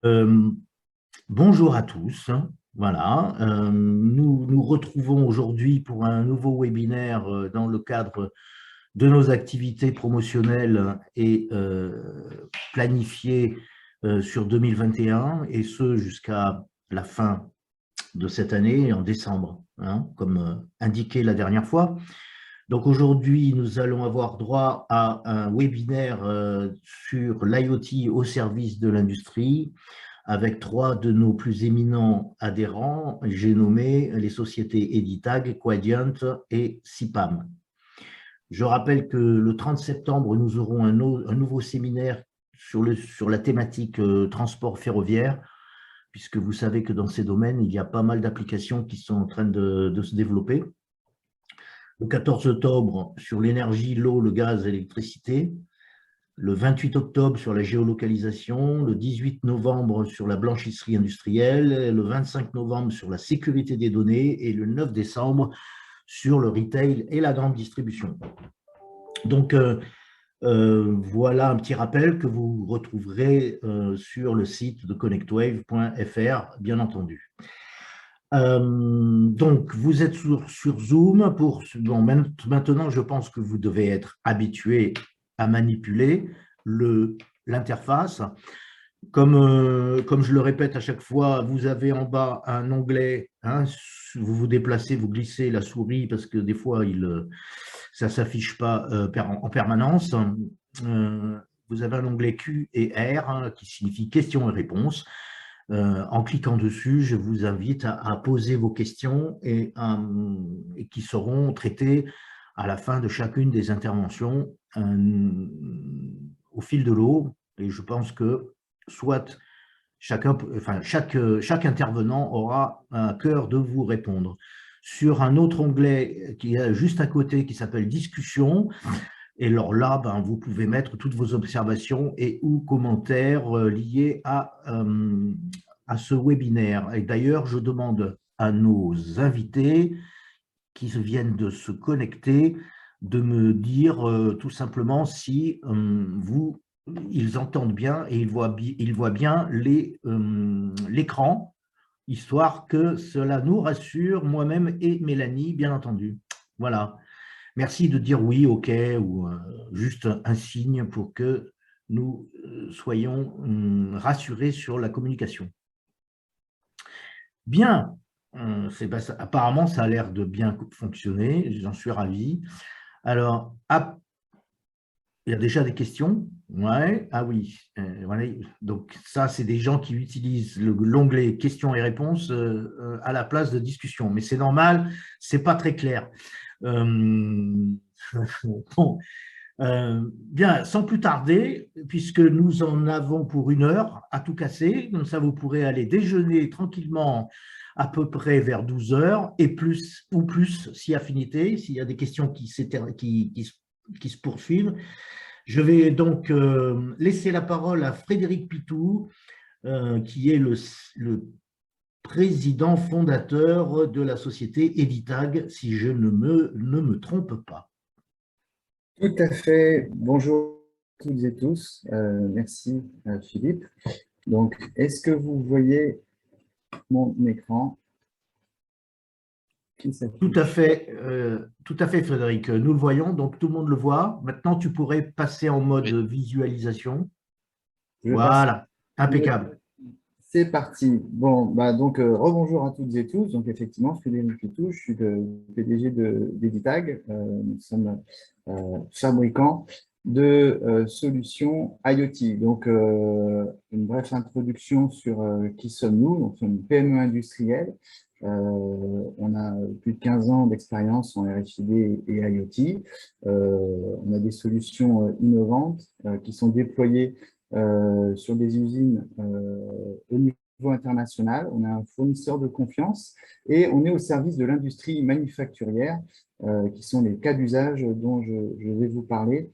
Euh, Bonjour à tous. Voilà, nous nous retrouvons aujourd'hui pour un nouveau webinaire dans le cadre de nos activités promotionnelles et planifiées sur 2021 et ce jusqu'à la fin de cette année, en décembre, hein, comme indiqué la dernière fois. Donc aujourd'hui, nous allons avoir droit à un webinaire sur l'IoT au service de l'industrie, avec trois de nos plus éminents adhérents. J'ai nommé les sociétés Editag, Quadient et CIPAM. Je rappelle que le 30 septembre, nous aurons un nouveau séminaire sur la thématique transport ferroviaire, puisque vous savez que dans ces domaines, il y a pas mal d'applications qui sont en train de se développer. Le 14 octobre, sur l'énergie, l'eau, le gaz et l'électricité. Le 28 octobre sur la géolocalisation, le 18 novembre sur la blanchisserie industrielle, le 25 novembre sur la sécurité des données et le 9 décembre sur le retail et la grande distribution. Donc, voilà un petit rappel que vous retrouverez sur le site de connectwave.fr, bien entendu. Donc, vous êtes sur Zoom. Bon, maintenant, je pense que vous devez être habitué à manipuler l'interface. Comme je le répète à chaque fois, vous avez en bas un onglet, hein, vous vous déplacez, vous glissez la souris parce que des fois, ça ne s'affiche pas en permanence. Vous avez un onglet Q et R hein, qui signifie questions et réponses. En cliquant dessus, je vous invite à poser vos questions et qui seront traitées à la fin de chacune des interventions au fil de l'eau. Et je pense que soit chaque intervenant aura à cœur de vous répondre. Sur un autre onglet qui est juste à côté, qui s'appelle Discussion, et alors là, vous pouvez mettre toutes vos observations et ou commentaires liés à ce webinaire. Et d'ailleurs, je demande à nos invités qui viennent de se connecter de me dire tout simplement si ils entendent bien et ils voient bien l'écran, histoire que cela nous rassure, moi-même et Mélanie, bien entendu. Voilà. Merci de dire oui, OK, ou juste un signe pour que nous soyons rassurés sur la communication. Bien, apparemment, ça a l'air de bien fonctionner, j'en suis ravi. Alors, il y a déjà des questions? Ouais, ah oui. Voilà. Donc ça, c'est des gens qui utilisent l'onglet questions et réponses à la place de discussion. Mais c'est normal, c'est pas très clair. Bon, bien, sans plus tarder, puisque nous en avons pour 1 heure à tout casser, comme ça vous pourrez aller déjeuner tranquillement à peu près vers 12 heures et plus ou plus si affinité, s'il y a des questions qui se poursuivent. Je vais donc laisser la parole à Frédéric Pitou, qui est le président fondateur de la société Editag, si je ne me trompe pas. Tout à fait. Bonjour à toutes et tous. Merci Philippe. Donc, est-ce que vous voyez mon écran qui s'affiche? Tout à fait, Frédéric. Nous le voyons, donc tout le monde le voit. Maintenant, tu pourrais passer en mode visualisation. Je passe. Voilà, impeccable. C'est parti. Bon, donc rebonjour à toutes et tous. Donc effectivement, Frédéric Pitou, je suis le PDG d'Editag. Nous sommes fabricants de solutions IoT. Donc une brève introduction sur qui sommes-nous. Donc, nous sommes une PME industrielle. On a plus de 15 ans d'expérience en RFID et IoT. On a des solutions innovantes qui sont déployées sur des usines au niveau international. On est un fournisseur de confiance et on est au service de l'industrie manufacturière, qui sont les cas d'usage dont je vais vous parler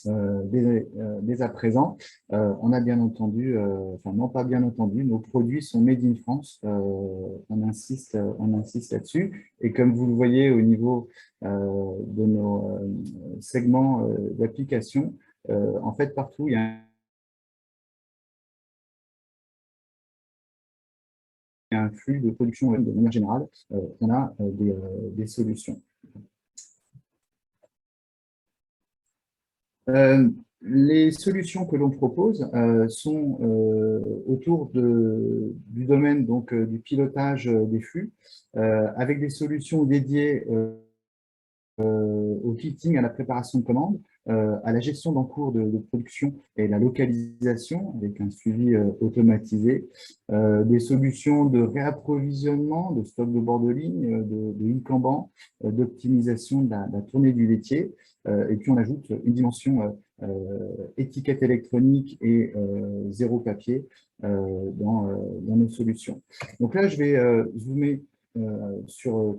dès à présent. On a bien entendu, enfin non pas bien entendu, nos produits sont made in France, on insiste là-dessus. Et comme vous le voyez au niveau de nos segments d'application, en fait partout il y a un flux de production de manière générale, on a des solutions. Les solutions que l'on propose sont autour du domaine donc, du pilotage des flux, avec des solutions dédiées au kitting, à la préparation de commandes, à la gestion d'encours de production et la localisation avec un suivi automatisé, des solutions de réapprovisionnement, de stock de bord de ligne, de Kanban, d'optimisation de la tournée du laitier, et puis on ajoute une dimension étiquette électronique et zéro papier dans nos solutions. Donc là, je vais zoomer sur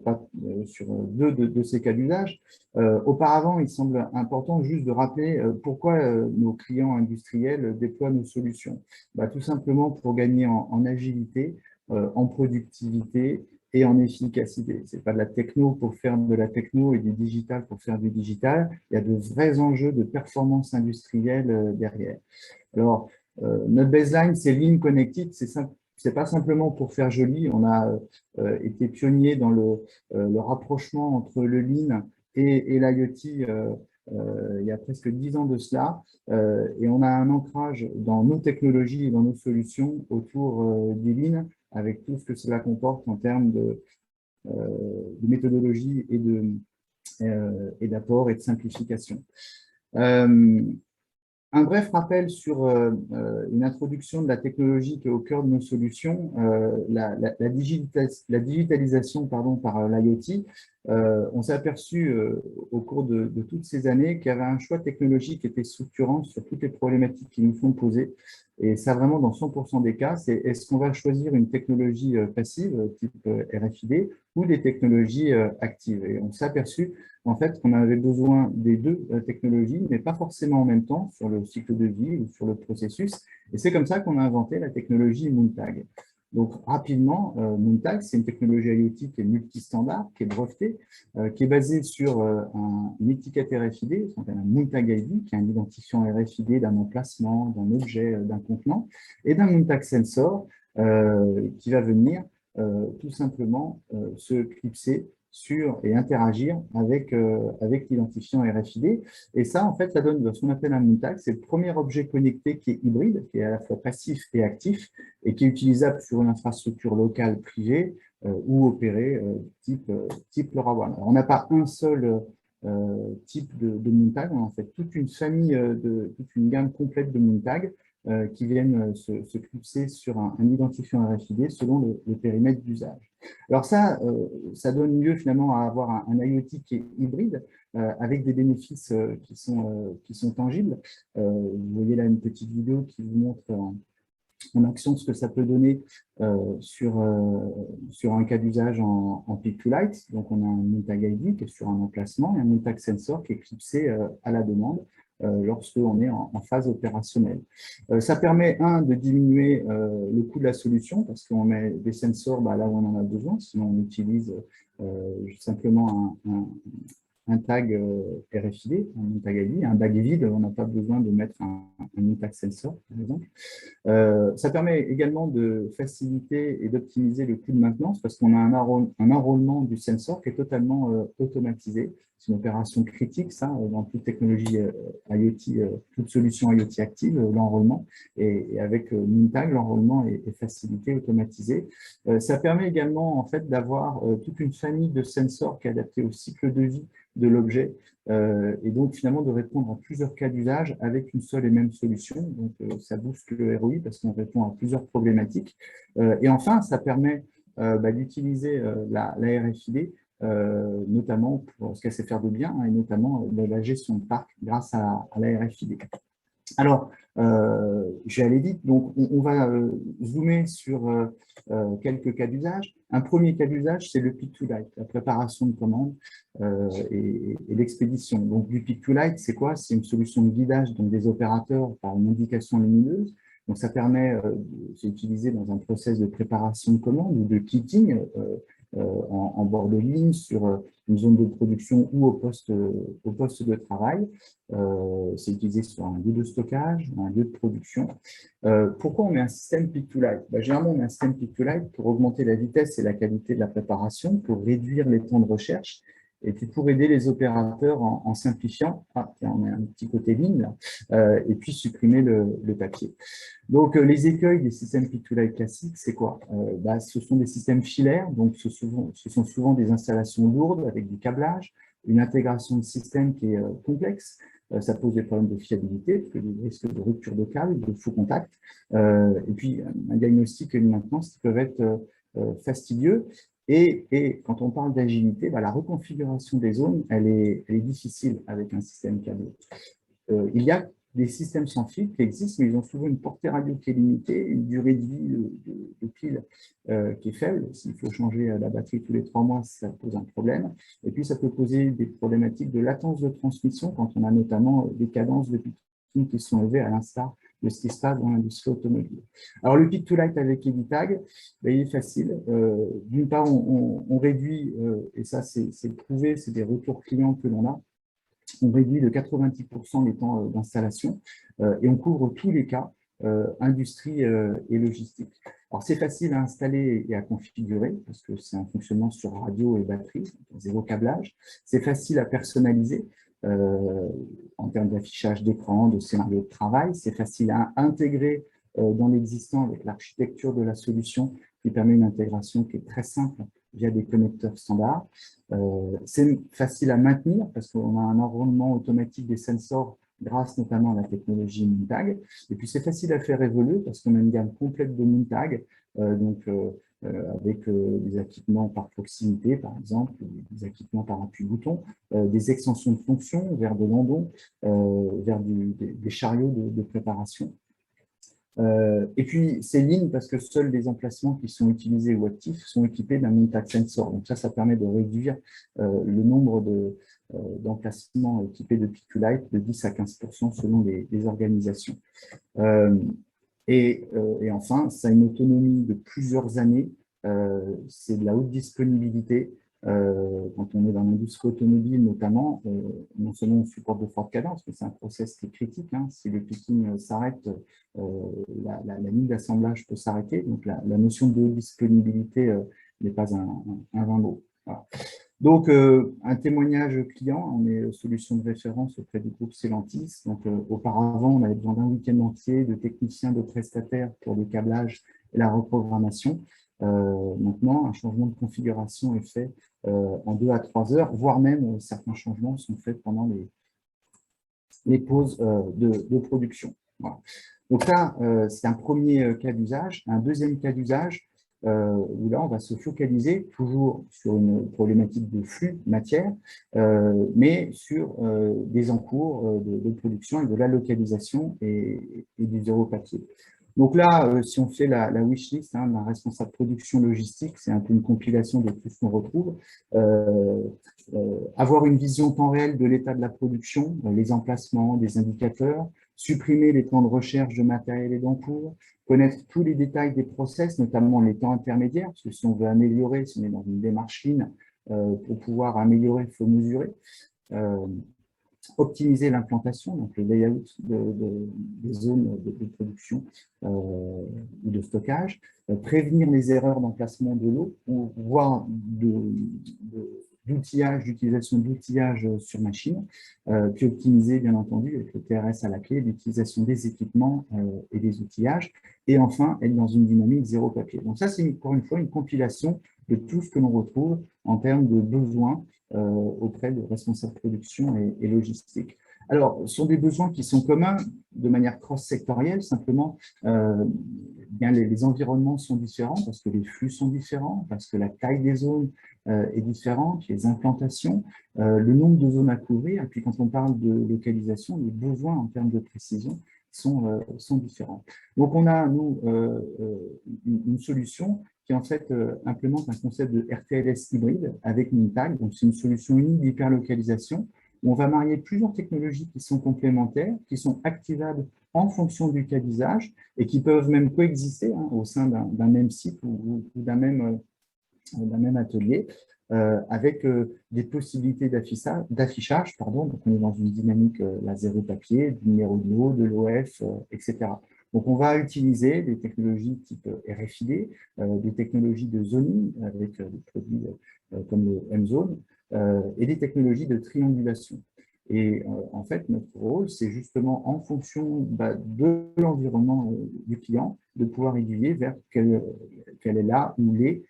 deux de ces cas d'usage. Auparavant, il semble important juste de rappeler pourquoi nos clients industriels déploient nos solutions. Tout simplement pour gagner en agilité, en productivité et en efficacité. Ce n'est pas de la techno pour faire de la techno et du digital pour faire du digital. Il y a de vrais enjeux de performance industrielle derrière. Alors, notre baseline, c'est Lean Connected. C'est pas simplement pour faire joli. On a été pionnier dans le rapprochement entre le Lean et l'IoT il y a presque 10 ans de cela. Et on a un ancrage dans nos technologies et dans nos solutions autour du Lean, avec tout ce que cela comporte en termes de méthodologie et d'apport et de simplification. Un bref rappel sur une introduction de la technologie qui est au cœur de nos solutions, la digitalisation par l'IoT. On s'est aperçu au cours de toutes ces années qu'il y avait un choix technologique qui était structurant sur toutes les problématiques qui nous sont posées. Et ça, vraiment, dans 100% des cas, c'est est-ce qu'on va choisir une technologie passive, type RFID, ou des technologies actives. Et on s'est aperçu en fait qu'on avait besoin des deux technologies, mais pas forcément en même temps sur le cycle de vie ou sur le processus. Et c'est comme ça qu'on a inventé la technologie Moontag. Donc, rapidement, Moontag, c'est une technologie IoT qui est multistandard, qui est brevetée, qui est basée sur une étiquette RFID, ce qu'on appelle un Moontag ID, qui est un identifiant RFID d'un emplacement, d'un objet, d'un contenant, et d'un Moontag Sensor qui va venir tout simplement se clipser sur et interagir avec l'identifiant RFID. Et ça, en fait, ça donne ce qu'on appelle un Moontag. C'est le premier objet connecté qui est hybride, qui est à la fois passif et actif, et qui est utilisable sur une infrastructure locale privée ou opérée type LoRaWAN. Alors, on n'a pas un seul type de Moontag, on a en fait toute une famille, toute une gamme complète de Moontag qui viennent se clipser sur un identifiant RFID selon le périmètre d'usage. Alors ça donne lieu finalement à avoir un IoT qui est hybride avec des bénéfices qui sont tangibles. Vous voyez là une petite vidéo qui vous montre en action ce que ça peut donner sur un cas d'usage en peak to light. Donc on a un Moontag ID qui est sur un emplacement et un Moontag Sensor qui est clipsé à la demande lorsqu'on est en phase opérationnelle. Ça permet, de diminuer le coût de la solution parce qu'on met des sensors là où on en a besoin, sinon on utilise simplement un tag RFID, un tag ID, un bag vide, on n'a pas besoin de mettre un tag sensor, par exemple. Ça permet également de faciliter et d'optimiser le coût de maintenance parce qu'on a un enrôlement du sensor qui est totalement automatisé. C'est une opération critique, ça, dans toute technologie IoT, toute solution IoT active, l'enrôlement. Et avec Moontag, l'enrôlement est facilité, automatisé. Ça permet également, en fait, d'avoir toute une famille de sensors qui est adaptée au cycle de vie de l'objet et donc finalement de répondre à plusieurs cas d'usage avec une seule et même solution. Donc ça booste le ROI parce qu'on répond à plusieurs problématiques. Et enfin, ça permet d'utiliser la RFID notamment pour ce qu'elle sait faire de bien et notamment la gestion de parc grâce à la RFID. Alors, je vais aller vite, donc on va zoomer sur quelques cas d'usage. Un premier cas d'usage, c'est le pick to light, la préparation de commandes et l'expédition. Donc, du pick to light, c'est quoi? C'est une solution de guidage donc, des opérateurs par une indication lumineuse. Donc, ça permet, c'est utilisé dans un process de préparation de commande ou de kitting en bord de ligne, sur une zone de production ou au poste de travail. C'est utilisé sur un lieu de stockage, un lieu de production. Pourquoi on met un système pick-to-light? Généralement, on met un système pick-to-light pour augmenter la vitesse et la qualité de la préparation, pour réduire les temps de recherche, et puis pour aider les opérateurs en simplifiant, on a un petit côté ligne là, et puis supprimer le papier. Donc, les écueils des systèmes pick-to-light classiques, c'est quoi? Ce sont des systèmes filaires, donc ce sont souvent des installations lourdes avec du câblage, une intégration de système qui est complexe. Ça pose des problèmes de fiabilité, parce que des risques de rupture de câble, de faux contact, et puis un diagnostic et une maintenance qui peuvent être fastidieux. Et quand on parle d'agilité, la reconfiguration des zones, elle est difficile avec un système câblé. Il y a des systèmes sans fil qui existent, mais ils ont souvent une portée radio qui est limitée, une durée de vie de pile qui est faible. S'il faut changer la batterie tous les 3 mois, ça pose un problème. Et puis, ça peut poser des problématiques de latence de transmission quand on a notamment des cadences de picking qui sont élevées à l'instar de ce qui se passe dans l'industrie automobile. Alors, le pick-to-light avec EDITAG, il est facile. D'une part, on réduit, et ça, c'est prouvé, c'est des retours clients que l'on a, on réduit de 90% les temps d'installation et on couvre tous les cas, industrie et logistique. Alors, c'est facile à installer et à configurer parce que c'est un fonctionnement sur radio et batterie, zéro câblage. C'est facile à personnaliser en termes d'affichage d'écran, de scénario de travail. C'est facile à intégrer dans l'existant avec l'architecture de la solution qui permet une intégration qui est très simple via des connecteurs standards. C'est facile à maintenir parce qu'on a un enrôlement automatique des sensors grâce notamment à la technologie Moontag. Et puis, c'est facile à faire évoluer parce qu'on a une gamme complète de Moontag, avec des équipements par proximité, par exemple, des équipements par appui-bouton, des extensions de fonctions vers de l'andon, vers des chariots de préparation. Et puis, c'est ligne parce que seuls les emplacements qui sont utilisés ou actifs sont équipés d'un Moontag Sensor. Donc ça permet de réduire le nombre d'emplacements équipés de pick-to-light de 10 à 15% selon les organisations. Et enfin, ça a une autonomie de plusieurs années. C'est de la haute disponibilité. Quand on est dans l'industrie automobile notamment, non seulement on supporte de fortes cadences, mais c'est un process qui est critique. Si le picking s'arrête, la ligne d'assemblage peut s'arrêter. Donc la notion de disponibilité n'est pas un vain mot. Voilà. Donc, un témoignage client, on est solution de référence auprès du groupe Stellantis. Donc, auparavant, on avait besoin d'un week-end entier de techniciens, de prestataires pour le câblage et la reprogrammation. Maintenant, un changement de configuration est fait en 2 à 3 heures, voire même certains changements sont faits pendant les pauses de production. Voilà. Donc là, c'est un premier cas d'usage. Un deuxième cas d'usage, où là, on va se focaliser toujours sur une problématique de flux matière, mais sur des encours de production et de la localisation et du zéro papier. Donc là, si on fait la wishlist, la responsable production logistique, c'est un peu une compilation de tout ce qu'on retrouve. Avoir une vision temps réel de l'état de la production, les emplacements, des indicateurs, supprimer les temps de recherche de matériel et d'encours, connaître tous les détails des process, notamment les temps intermédiaires, parce que si on veut améliorer, si on est dans une démarche fine, pour pouvoir améliorer, il faut mesurer. Optimiser l'implantation, donc le layout des zones de production ou de stockage, prévenir les erreurs d'emplacement de l'eau, voire d'outillage, d'utilisation d'outillage sur machine, puis optimiser, bien entendu, avec le TRS à la clé, l'utilisation des équipements et des outillages, et enfin, être dans une dynamique zéro papier. Donc ça, c'est encore une fois une compilation de tout ce que l'on retrouve en termes de besoins auprès de responsables production et logistique. Alors, ce sont des besoins qui sont communs de manière cross-sectorielle, simplement, bien les environnements sont différents parce que les flux sont différents, parce que la taille des zones est différente, les implantations, le nombre de zones à couvrir, et puis quand on parle de localisation, les besoins en termes de précision sont différents. Donc, on a, nous, une solution qui en fait implémente un concept de RTLS hybride avec Moontag. Donc, c'est une solution unique d'hyperlocalisation où on va marier plusieurs technologies qui sont complémentaires, qui sont activables en fonction du cas d'usage et qui peuvent même coexister au sein d'un même site ou d'un même d'un même atelier, avec des possibilités d'affichage. Donc, on est dans une dynamique la zéro papier, du numéro de l'eau, de l'OF, etc. Donc, on va utiliser des technologies type RFID, des technologies de zoning avec des produits comme le M-Zone et des technologies de triangulation. Et en fait, notre rôle, c'est justement en fonction de l'environnement du client, de pouvoir aiguiller vers quelle est là ou les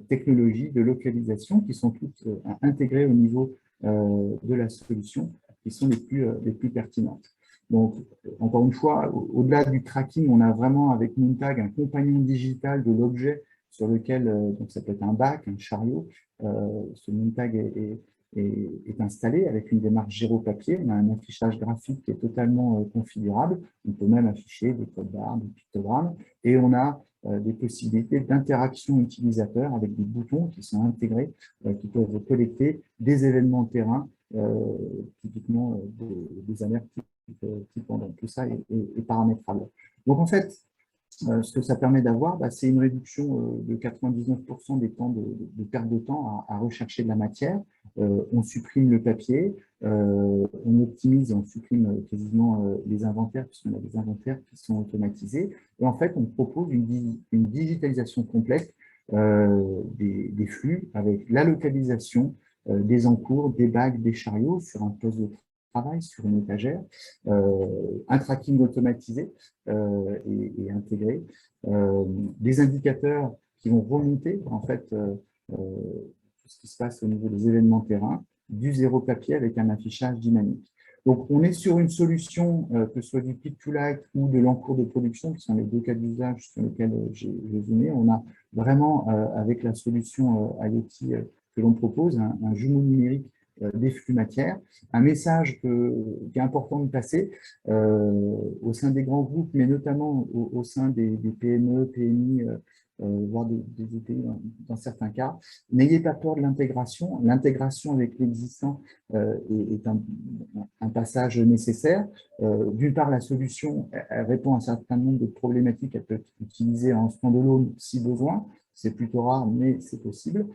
technologies de localisation qui sont toutes intégrées au niveau de la solution, qui sont les plus pertinentes. Donc, encore une fois, au-delà du tracking, on a vraiment avec Moontag un compagnon digital de l'objet sur lequel, donc ça peut être un bac, un chariot, ce Moontag est installé avec une démarche zéro papier. On a un affichage graphique qui est totalement configurable. On peut même afficher des codes barres, des pictogrammes, et on a des possibilités d'interaction utilisateur avec des boutons qui sont intégrés, qui peuvent collecter des événements terrain, typiquement des alertes type pendant. Tout ça est paramétrable. Donc en fait, ce que ça permet d'avoir, c'est une réduction de 99% des temps de perte de temps à rechercher de la matière. On supprime le papier, on optimise, on supprime quasiment les inventaires, puisqu'on a des inventaires qui sont automatisés. Et en fait, on propose une digitalisation complète des flux avec la localisation des encours, des bacs, des chariots sur un poste de travail, sur une étagère, un tracking automatisé et intégré, des indicateurs qui vont remonter en fait tout ce qui se passe au niveau des événements terrain, du zéro papier avec un affichage dynamique. Donc, on est sur une solution, que ce soit du pick to light ou de l'encours de production, qui sont les deux cas d'usage sur lesquels j'ai zoomé. On a vraiment, avec la solution IoT que l'on propose, un jumeau numérique des flux matières. Un message qui est important de passer au sein des grands groupes, mais notamment au sein des PME, PMI, voire des ETI dans certains cas. N'ayez pas peur de l'intégration. L'intégration avec l'existant est un passage nécessaire. D'une part, la solution elle répond à un certain nombre de problématiques. Elle peut être utilisée en standalone si besoin. C'est plutôt rare, mais c'est possible.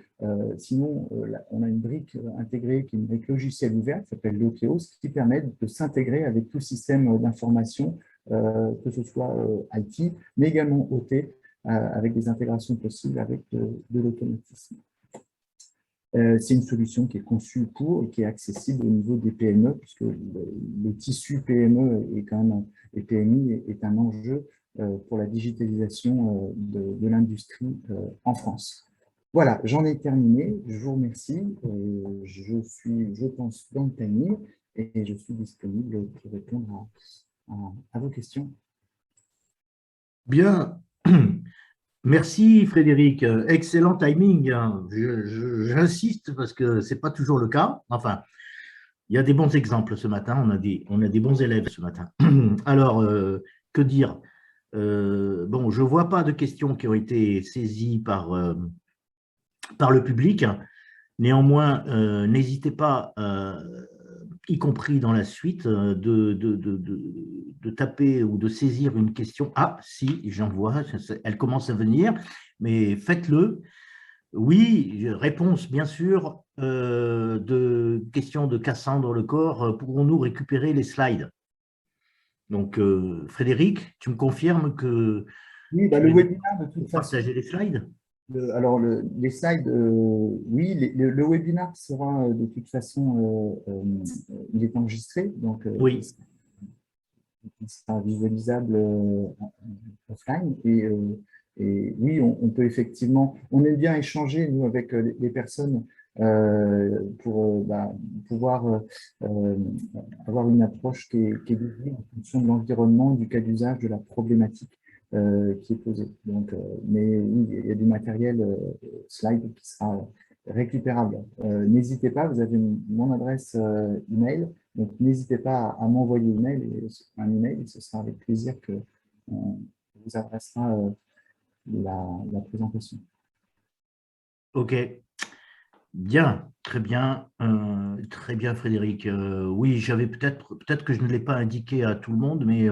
Sinon, on a une brique intégrée qui est une brique logicielle ouverte, qui s'appelle l'OKO, qui permet de s'intégrer avec tout système d'information, que ce soit IT, mais également OT, avec des intégrations possibles avec de l'automatisme. C'est une solution qui est conçue pour et qui est accessible au niveau des PME, puisque le tissu PME est quand même, et PMI est un enjeu pour la digitalisation de l'industrie en France. Voilà, j'en ai terminé. Je vous remercie. Je suis, je pense, dans le timing et je suis disponible pour répondre à vos questions. Bien. Merci Frédéric. Excellent timing. J'insiste parce que ce n'est pas toujours le cas. Enfin, il y a des bons exemples ce matin. On a des bons élèves ce matin. Alors, que dire? Bon, je ne vois pas de questions qui ont été saisies par le public. Néanmoins, n'hésitez pas, y compris dans la suite, de taper ou de saisir une question. Ah, si, j'en vois, elle commence à venir, mais faites-le. Oui, réponse, bien sûr, de questions de Cassandre Lecor. Pourrons-nous récupérer les slides? Donc, Frédéric, tu me confirmes que oui, tu le es webinaire, de toute pour façon, partager les slides? alors, les slides, oui, le webinaire sera de toute façon, il est enregistré, donc Oui. il sera visualisable offline. Et oui, on peut effectivement, on aime bien échanger, nous, avec les personnes pour pouvoir avoir une approche qui est dédiée en fonction de l'environnement, du cas d'usage, de la problématique qui est posée. Donc, mais oui, il y a du matériel slide qui sera récupérable. N'hésitez pas, vous avez mon adresse email, donc n'hésitez pas à m'envoyer un email et ce sera avec plaisir que on vous adressera la présentation. OK. Bien, très bien Frédéric. Oui, j'avais peut-être que je ne l'ai pas indiqué à tout le monde, mais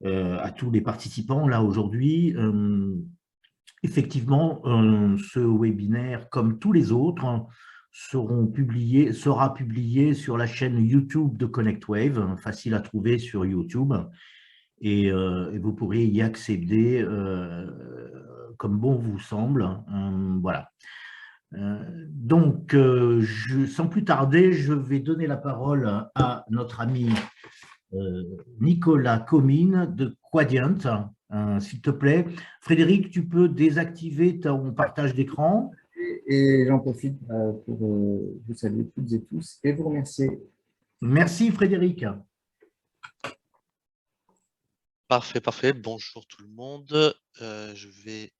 à tous les participants là aujourd'hui. Effectivement, ce webinaire, comme tous les autres, sera publié sur la chaîne YouTube de ConnectWave, facile à trouver sur YouTube, et vous pourrez y accéder comme bon vous semble. Voilà. Donc, sans plus tarder, je vais donner la parole à notre ami Nicolas Comines de Quadient. S'il te plaît. Frédéric, tu peux désactiver ton partage d'écran. Et j'en profite pour vous saluer toutes et tous et vous remercier. Merci Frédéric. Parfait, parfait. Bonjour tout le monde. Je vais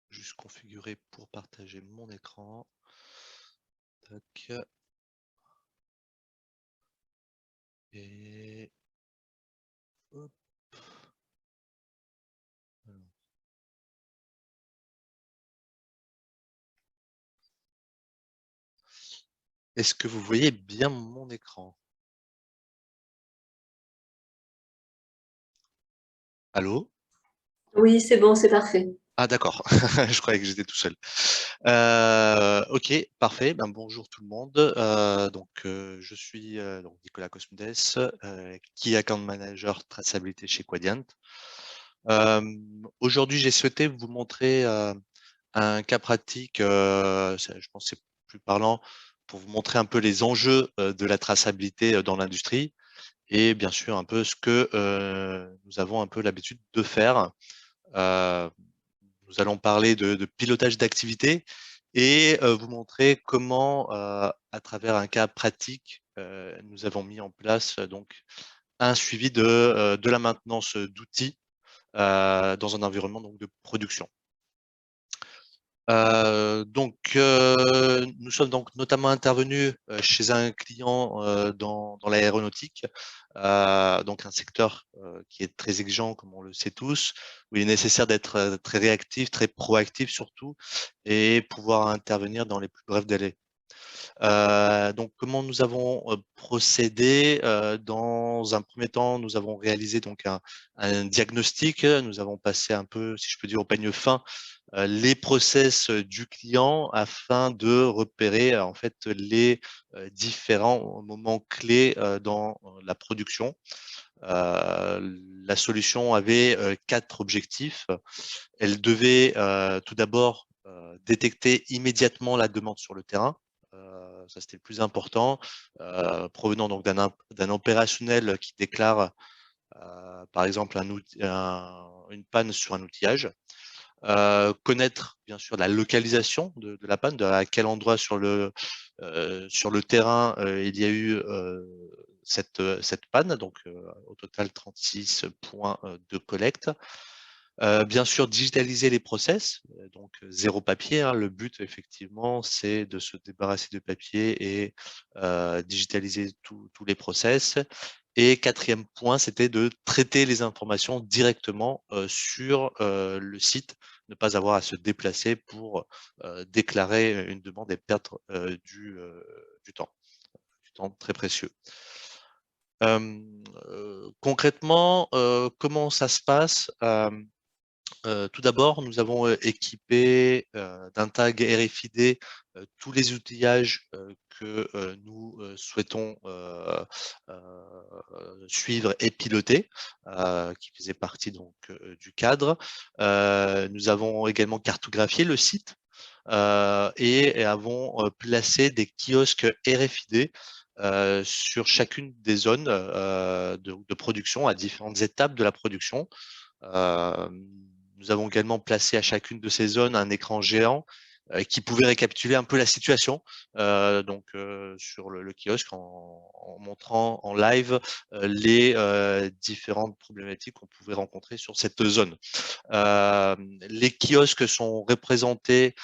juste configurer pour partager mon écran. Tac. Et hop. Est-ce que vous voyez bien mon écran? Allô? Oui, c'est bon, c'est parfait. Ah d'accord, je croyais que j'étais tout seul. Ok, parfait. Ben, bonjour tout le monde. Je suis donc Nicolas Cosmides, Key Account Manager Traçabilité chez Quadient. Aujourd'hui, j'ai souhaité vous montrer un cas pratique, je pense que c'est plus parlant, pour vous montrer un peu les enjeux de la traçabilité dans l'industrie et bien sûr un peu ce que nous avons un peu l'habitude de faire. Nous allons parler de pilotage d'activité et vous montrer comment, à travers un cas pratique, nous avons mis en place donc un suivi de la maintenance d'outils dans un environnement donc, de production. Nous sommes donc notamment intervenus chez un client dans l'aéronautique, donc un secteur qui est très exigeant, comme on le sait tous, où il est nécessaire d'être très réactif, très proactif surtout, et pouvoir intervenir dans les plus brefs délais. Donc, comment nous avons procédé? Dans un premier temps, nous avons réalisé donc un diagnostic. Nous avons passé un peu, si je peux dire, au peigne fin les process du client afin de repérer en fait les différents moments clés dans la production. La solution avait 4 objectifs. Elle devait tout d'abord détecter immédiatement la demande sur le terrain. Ça, c'était le plus important, provenant donc d'un opérationnel qui déclare, par exemple, une panne sur un outillage. Connaître, bien sûr, la localisation de la panne, à quel endroit sur le terrain il y a eu cette panne, donc au total 36 points de collecte. Bien sûr, digitaliser les process, donc zéro papier. Hein. Le but, effectivement, c'est de se débarrasser de papier et digitaliser tous les process. Et 4e point, c'était de traiter les informations directement sur le site, ne pas avoir à se déplacer pour déclarer une demande et perdre du temps très précieux. Concrètement, comment ça se passe? Tout d'abord, nous avons équipé d'un tag RFID tous les outillages que nous souhaitons suivre et piloter, qui faisaient partie donc du cadre. Nous avons également cartographié le site et avons placé des kiosques RFID sur chacune des zones de production à différentes étapes de la production. Nous avons également placé à chacune de ces zones un écran géant qui pouvait récapituler un peu la situation sur le kiosque en montrant en live les différentes problématiques qu'on pouvait rencontrer sur cette zone. Les kiosques sont représentés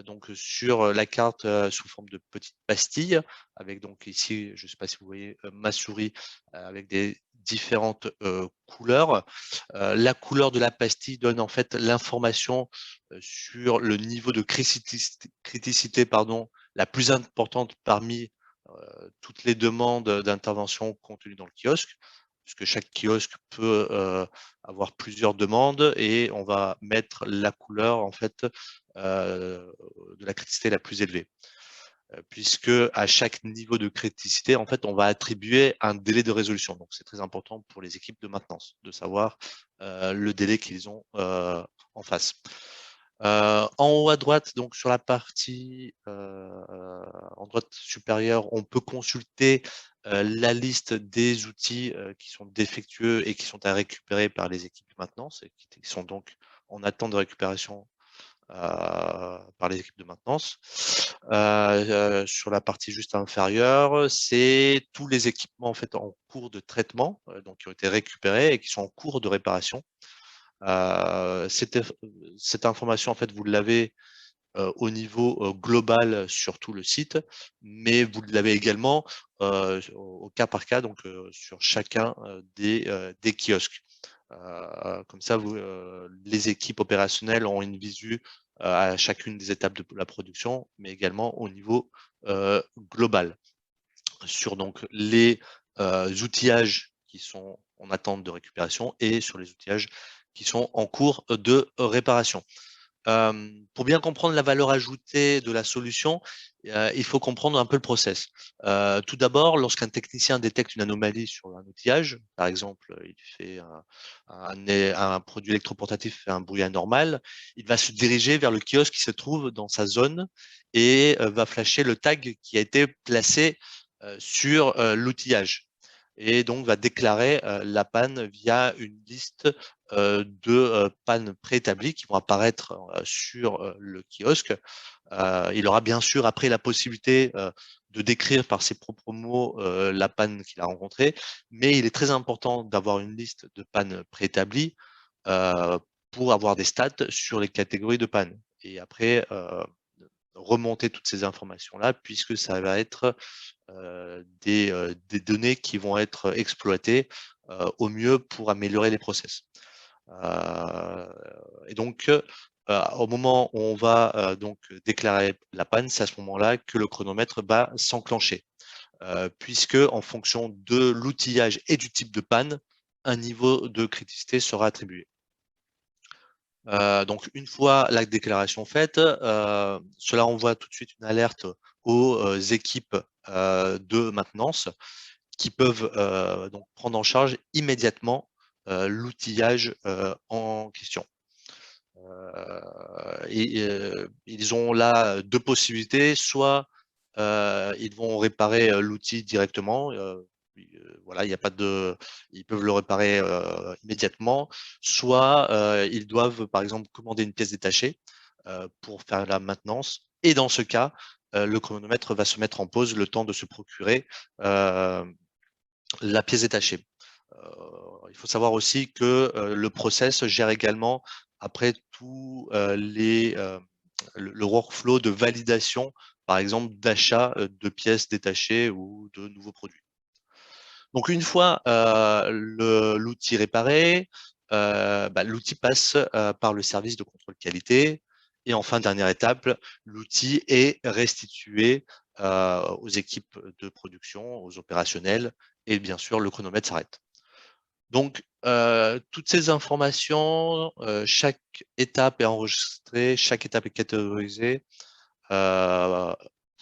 donc sur la carte sous forme de petites pastilles, avec donc ici, je ne sais pas si vous voyez ma souris, avec des différentes couleurs. La couleur de la pastille donne en fait l'information sur le niveau de criticité la plus importante parmi toutes les demandes d'intervention contenues dans le kiosque, puisque chaque kiosque peut avoir plusieurs demandes et on va mettre la couleur en fait de la criticité la plus élevée. Puisque à chaque niveau de criticité, en fait, on va attribuer un délai de résolution. Donc, c'est très important pour les équipes de maintenance de savoir le délai qu'ils ont en face. En haut à droite, donc sur la partie en droite supérieure, on peut consulter la liste des outils qui sont défectueux et qui sont à récupérer par les équipes de maintenance et qui sont donc en attente de récupération par les équipes de maintenance. Sur la partie juste inférieure, c'est tous les équipements en fait en cours de traitement, donc qui ont été récupérés et qui sont en cours de réparation. Cette information en fait vous l'avez au niveau global sur tout le site, mais vous l'avez également au cas par cas, donc sur chacun des kiosques. Comme ça, les équipes opérationnelles ont une visu à chacune des étapes de la production, mais également au niveau global. Sur donc les outillages qui sont en attente de récupération et sur les outillages qui sont en cours de réparation. Pour bien comprendre la valeur ajoutée de la solution, il faut comprendre un peu le process. Tout d'abord, lorsqu'un technicien détecte une anomalie sur un outillage, par exemple, il fait un produit électroportatif fait un bruit anormal, il va se diriger vers le kiosque qui se trouve dans sa zone et va flasher le tag qui a été placé sur l'outillage et donc va déclarer la panne via une liste de pannes préétablies qui vont apparaître sur le kiosque. Il aura bien sûr après la possibilité de décrire par ses propres mots la panne qu'il a rencontrée, mais il est très important d'avoir une liste de pannes préétablies pour avoir des stats sur les catégories de pannes. Et après, remonter toutes ces informations-là, puisque ça va être des données qui vont être exploitées au mieux pour améliorer les process. Et donc, au moment où on va donc déclarer la panne, c'est à ce moment-là que le chronomètre va s'enclencher, puisque en fonction de l'outillage et du type de panne, un niveau de criticité sera attribué. Donc, une fois la déclaration faite, cela envoie tout de suite une alerte aux équipes de maintenance qui peuvent donc prendre en charge immédiatement l'outillage en question. Ils ont là deux possibilités, soit ils vont réparer l'outil directement, voilà, il n'y a pas de, ils peuvent le réparer immédiatement, soit ils doivent par exemple commander une pièce détachée pour faire la maintenance. Et dans ce cas, le chronomètre va se mettre en pause le temps de se procurer la pièce détachée. Il faut savoir aussi que le process gère également après tout le workflow de validation, par exemple d'achat de pièces détachées ou de nouveaux produits. Donc une fois l'outil réparé, l'outil passe par le service de contrôle qualité et enfin, dernière étape, l'outil est restitué aux équipes de production, aux opérationnels et bien sûr le chronomètre s'arrête. Donc, toutes ces informations, chaque étape est enregistrée, chaque étape est catégorisée dans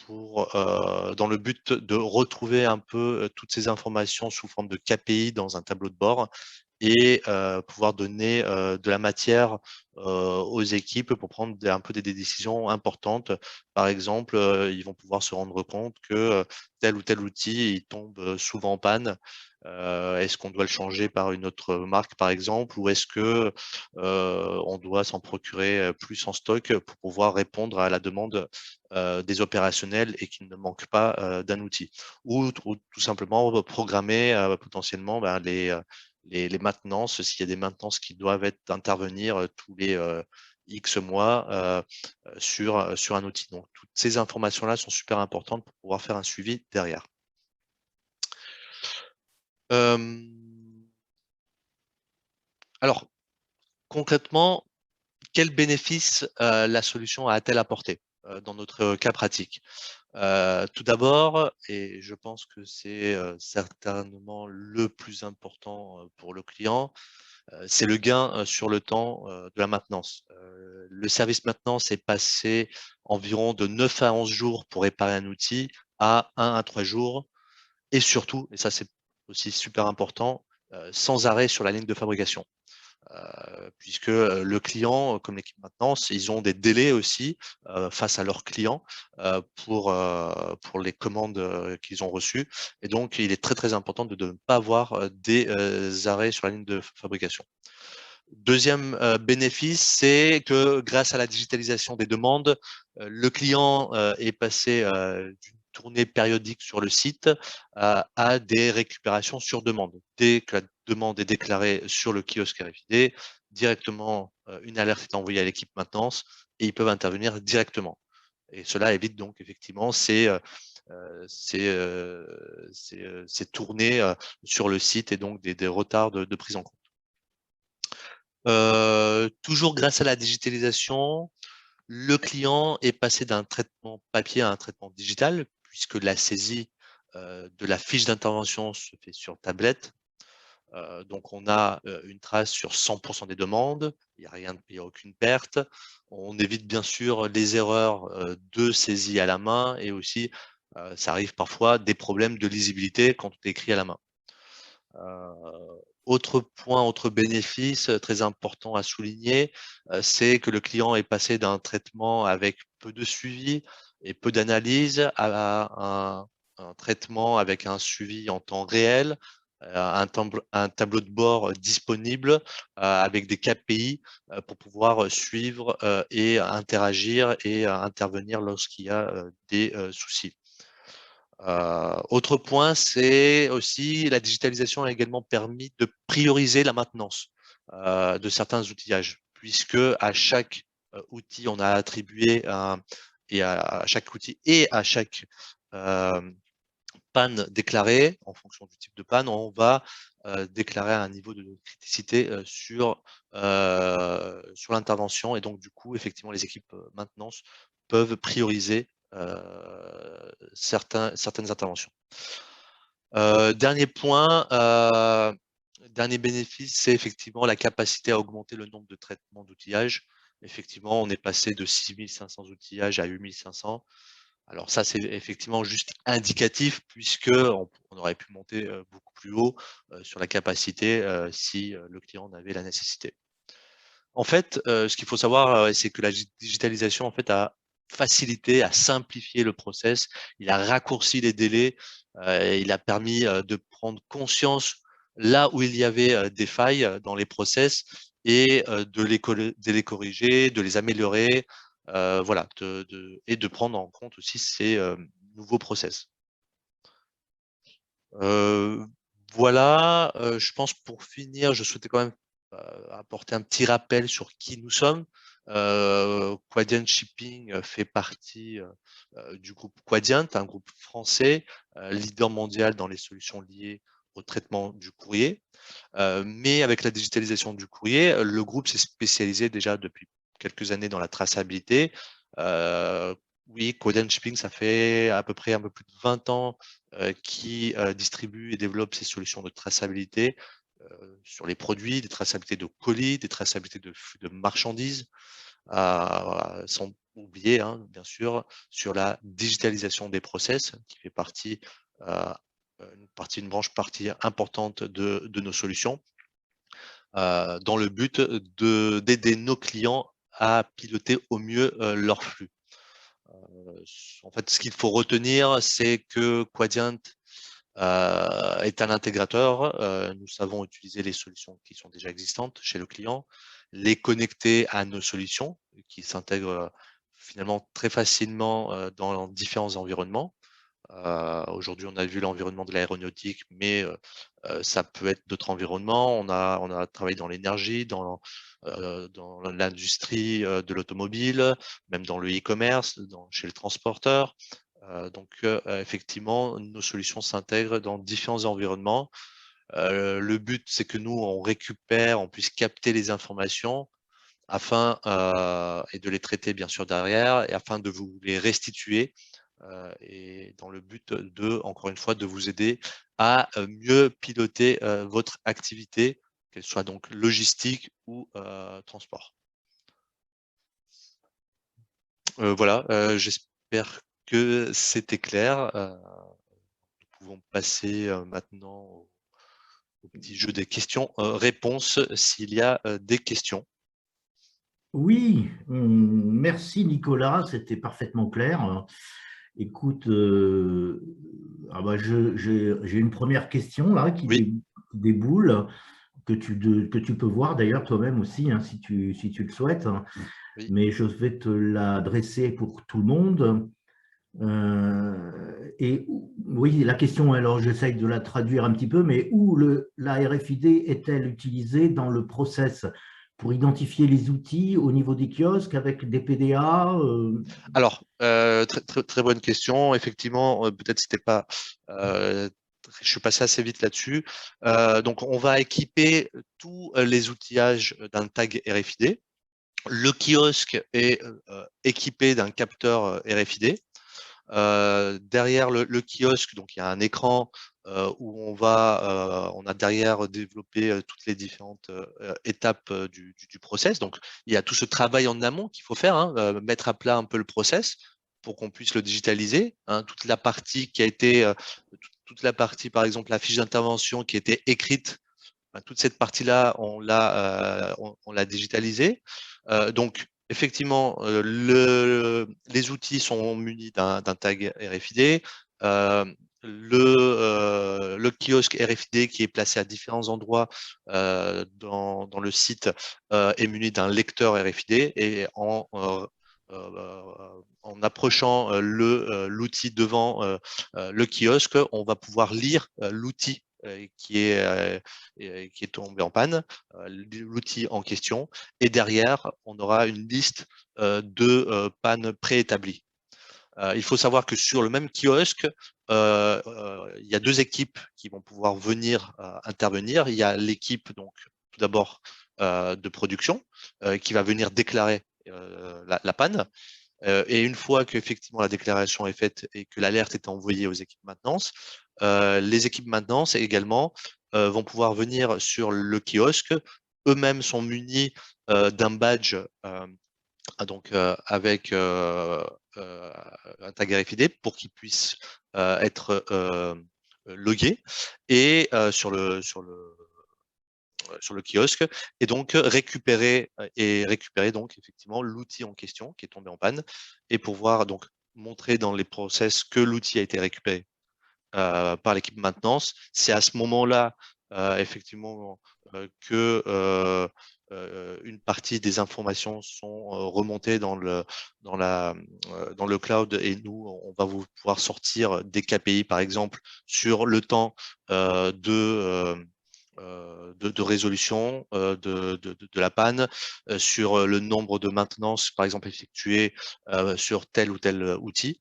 le but de retrouver un peu toutes ces informations sous forme de KPI dans un tableau de bord et pouvoir donner de la matière aux équipes pour prendre un peu des décisions importantes. Par exemple, ils vont pouvoir se rendre compte que tel ou tel outil il tombe souvent en panne. Est-ce qu'on doit le changer par une autre marque, par exemple, ou est-ce que on doit s'en procurer plus en stock pour pouvoir répondre à la demande des opérationnels et qu'il ne manque pas d'un outil, ou tout simplement programmer potentiellement les maintenances, s'il y a des maintenances qui doivent intervenir tous les X mois sur un outil. Donc, toutes ces informations-là sont super importantes pour pouvoir faire un suivi derrière. Alors, concrètement, quels bénéfices la solution a-t-elle apporté dans notre cas pratique? Tout d'abord, et je pense que c'est certainement le plus important pour le client, c'est le gain sur le temps de la maintenance. Le service maintenance est passé environ de 9 à 11 jours pour réparer un outil à 1 à 3 jours et surtout, et ça c'est aussi super important, sans arrêt sur la ligne de fabrication. Puisque le client, comme l'équipe maintenance, ils ont des délais aussi face à leurs clients pour les commandes qu'ils ont reçues. Et donc, il est très, très important de ne pas avoir des arrêts sur la ligne de fabrication. Deuxième bénéfice, c'est que grâce à la digitalisation des demandes, le client est passé d'une tournée périodique sur le site à des récupérations sur demande. Dès que la demande est déclarée sur le kiosque RFID, directement une alerte est envoyée à l'équipe maintenance et ils peuvent intervenir directement. Et cela évite donc effectivement ces tournées sur le site et donc des retards de prise en compte. Toujours grâce à la digitalisation, le client est passé d'un traitement papier à un traitement digital, puisque la saisie de la fiche d'intervention se fait sur tablette. Donc, on a une trace sur 100% des demandes, il n'y a aucune perte. On évite bien sûr les erreurs de saisie à la main et aussi, ça arrive parfois, des problèmes de lisibilité quand on écrit à la main. Autre point, autre bénéfice très important à souligner, c'est que le client est passé d'un traitement avec peu de suivi et peu d'analyse à un traitement avec un suivi en temps réel, un tableau de bord disponible avec des KPI pour pouvoir suivre et interagir et intervenir lorsqu'il y a des soucis. Autre point, c'est aussi la digitalisation a également permis de prioriser la maintenance de certains outillages, puisque à chaque outil, on a attribué et à chaque outil et à chaque panne déclarée, en fonction du type de panne, on va déclarer un niveau de criticité sur l'intervention et donc du coup, effectivement, les équipes maintenance peuvent prioriser certaines interventions. Dernier point, dernier bénéfice, c'est effectivement la capacité à augmenter le nombre de traitements d'outillage. Effectivement, on est passé de 6500 outillages à 8500. Alors ça, c'est effectivement juste indicatif puisque on aurait pu monter beaucoup plus haut sur la capacité si le client en avait la nécessité. En fait, ce qu'il faut savoir, c'est que la digitalisation en fait a facilité, a simplifié le process, il a raccourci les délais, il a permis de prendre conscience là où il y avait des failles dans les process et de les corriger, de les améliorer, voilà, et de prendre en compte aussi ces nouveaux process. Voilà, je pense pour finir, je souhaitais quand même apporter un petit rappel sur qui nous sommes. Quadient Shipping fait partie du groupe Quadient, un groupe français, leader mondial dans les solutions liées au traitement du courrier. Mais avec la digitalisation du courrier, le groupe s'est spécialisé déjà depuis quelques années dans la traçabilité. Oui, Quadient Shipping, ça fait à peu près un peu plus de 20 ans qui distribue et développe ces solutions de traçabilité sur les produits, des traçabilités de colis, des traçabilités de flux de marchandises, sans oublier, hein, bien sûr, sur la digitalisation des process, qui fait partie, une branche importante de nos solutions, dans le but d'aider nos clients à piloter au mieux leur flux. En fait, ce qu'il faut retenir, c'est que Quadient est un intégrateur. Nous savons utiliser les solutions qui sont déjà existantes chez le client, les connecter à nos solutions qui s'intègrent finalement très facilement dans différents environnements. Aujourd'hui, on a vu l'environnement de l'aéronautique, mais ça peut être d'autres environnements. On a travaillé dans l'énergie, dans l'industrie de l'automobile, même dans le e-commerce, chez les transporteurs. Donc, effectivement, nos solutions s'intègrent dans différents environnements. Le but, c'est que nous, on récupère, on puisse capter les informations afin et de les traiter bien sûr derrière, et afin de vous les restituer, et dans le but encore une fois, de vous aider à mieux piloter votre activité, qu'elle soit donc logistique ou transport. Voilà, j'espère que c'était clair. Nous pouvons passer maintenant au petit jeu des questions-réponses s'il y a des questions. Oui, merci Nicolas, c'était parfaitement clair. Écoute, j'ai une première question là qui Oui. déboule, que tu peux voir d'ailleurs toi-même aussi, hein, si tu le souhaites. Oui. Mais je vais te l'adresser pour tout le monde. Et oui, la question, alors j'essaye de la traduire un petit peu, mais où la RFID est-elle utilisée dans le process pour identifier les outils au niveau des kiosques avec des PDA? Alors, très bonne question. Effectivement, peut-être c'était pas. Je suis passé assez vite là-dessus. Donc, on va équiper tous les outillages d'un tag RFID. Le kiosque est équipé d'un capteur RFID. Derrière le kiosque, donc il y a un écran où on a derrière développé toutes les différentes étapes du process. Donc il y a tout ce travail en amont qu'il faut faire, hein, mettre à plat un peu le process pour qu'on puisse le digitaliser. Hein, toute la partie qui a été, toute la partie par exemple la fiche d'intervention qui a été écrite, toute cette partie-là, on l'a digitalisée. Donc, effectivement, les outils sont munis d'un tag RFID. Le kiosque RFID qui est placé à différents endroits dans le site est muni d'un lecteur RFID et en approchant l'outil devant le kiosque, on va pouvoir lire l'outil qui est tombé en panne, l'outil en question, et derrière, on aura une liste de pannes préétablies. Il faut savoir que sur le même kiosque, il y a deux équipes qui vont pouvoir venir intervenir. Il y a l'équipe, donc, tout d'abord, de production, qui va venir déclarer la panne. Et une fois qu'effectivement la déclaration est faite et que l'alerte est envoyée aux équipes maintenance, les équipes maintenance également vont pouvoir venir sur le kiosque. Eux-mêmes sont munis d'un badge donc avec un tag RFID pour qu'ils puissent être logués et sur le kiosque et donc récupérer donc effectivement l'outil en question qui est tombé en panne et pouvoir donc montrer dans les process que l'outil a été récupéré par l'équipe maintenance. C'est à ce moment-là effectivement que une partie des informations sont remontées dans le cloud et nous on va pouvoir sortir des KPI par exemple sur le temps de résolution de la panne, sur le nombre de maintenances, par exemple, effectuées sur tel ou tel outil.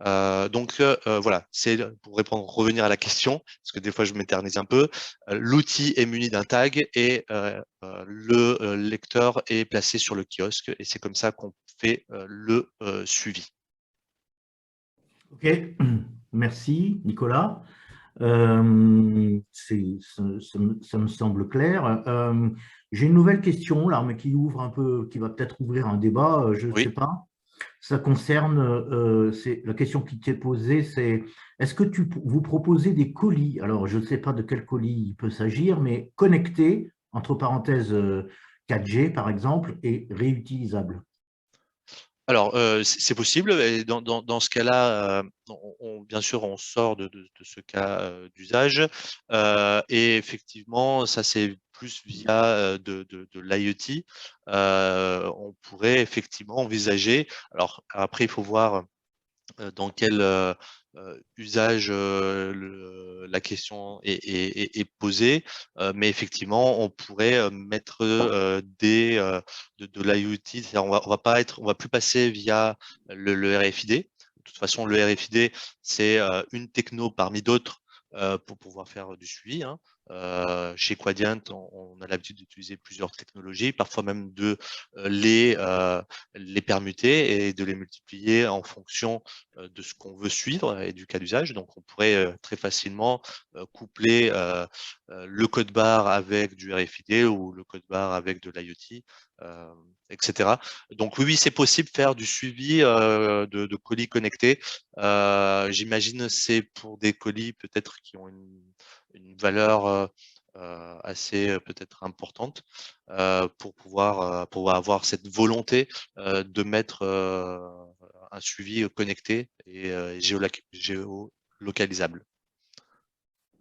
Donc voilà, c'est pour revenir à la question, parce que des fois je m'éternise un peu. L'outil est muni d'un tag et le lecteur est placé sur le kiosque et c'est comme ça qu'on fait le suivi. Ok, merci Nicolas. Ça me semble clair. J'ai une nouvelle question là, mais qui ouvre un peu, qui va peut-être ouvrir un débat, je ne sais Oui. pas. Ça concerne, la question qui t'est posée, c'est est-ce que vous proposez des colis? Alors, je ne sais pas de quel colis il peut s'agir, mais connectés, entre parenthèses 4G par exemple, et réutilisables. Alors, c'est possible. Et dans ce cas-là, bien sûr, on sort de ce cas d'usage. Et effectivement, ça, c'est plus via de l'IoT. On pourrait effectivement envisager. Alors, après, il faut voir dans quel usage la question est posée, mais effectivement, on pourrait mettre de l'IoT, c'est-à-dire on va plus passer via le RFID. De toute façon, le RFID, c'est une techno parmi d'autres pour pouvoir faire du suivi. Hein. chez Quadient, on a l'habitude d'utiliser plusieurs technologies, parfois même de les permuter et de les multiplier en fonction de ce qu'on veut suivre et du cas d'usage. Donc, on pourrait très facilement coupler le code barre avec du RFID ou le code barre avec de l'IoT, etc. Donc oui, c'est possible de faire du suivi de colis connectés. J'imagine c'est pour des colis peut-être qui ont une valeur assez peut-être importante pour pouvoir avoir cette volonté de mettre un suivi connecté et géolocalisable.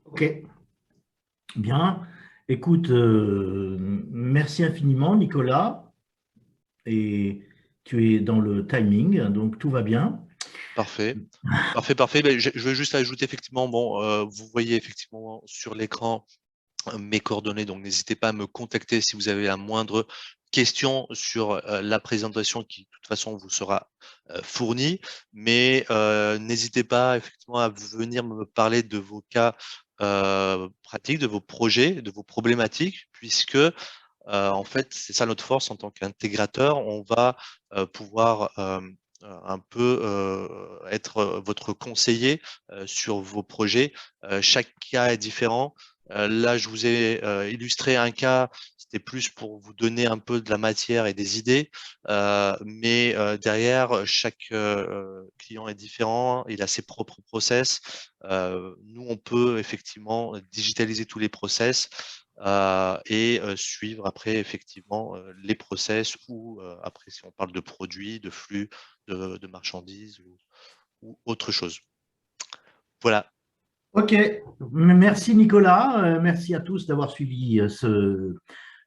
Ok, bien. Écoute, merci infiniment, Nicolas. Et tu es dans le timing, donc tout va bien. Parfait. Parfait. Ben, je veux juste ajouter effectivement, vous voyez effectivement sur l'écran mes coordonnées, donc n'hésitez pas à me contacter si vous avez la moindre question sur la présentation qui de toute façon vous sera fournie, mais n'hésitez pas effectivement à venir me parler de vos cas pratiques, de vos projets, de vos problématiques, puisque en fait c'est ça notre force en tant qu'intégrateur, on va pouvoir un peu être votre conseiller sur vos projets. Chaque cas est différent. Là, je vous ai illustré un cas, c'était plus pour vous donner un peu de la matière et des idées, mais derrière, chaque client est différent, il a ses propres process. Nous, on peut effectivement digitaliser tous les process et suivre après effectivement les process ou après si on parle de produits, de flux, de marchandises ou autre chose. Voilà. Ok, merci Nicolas, merci à tous d'avoir suivi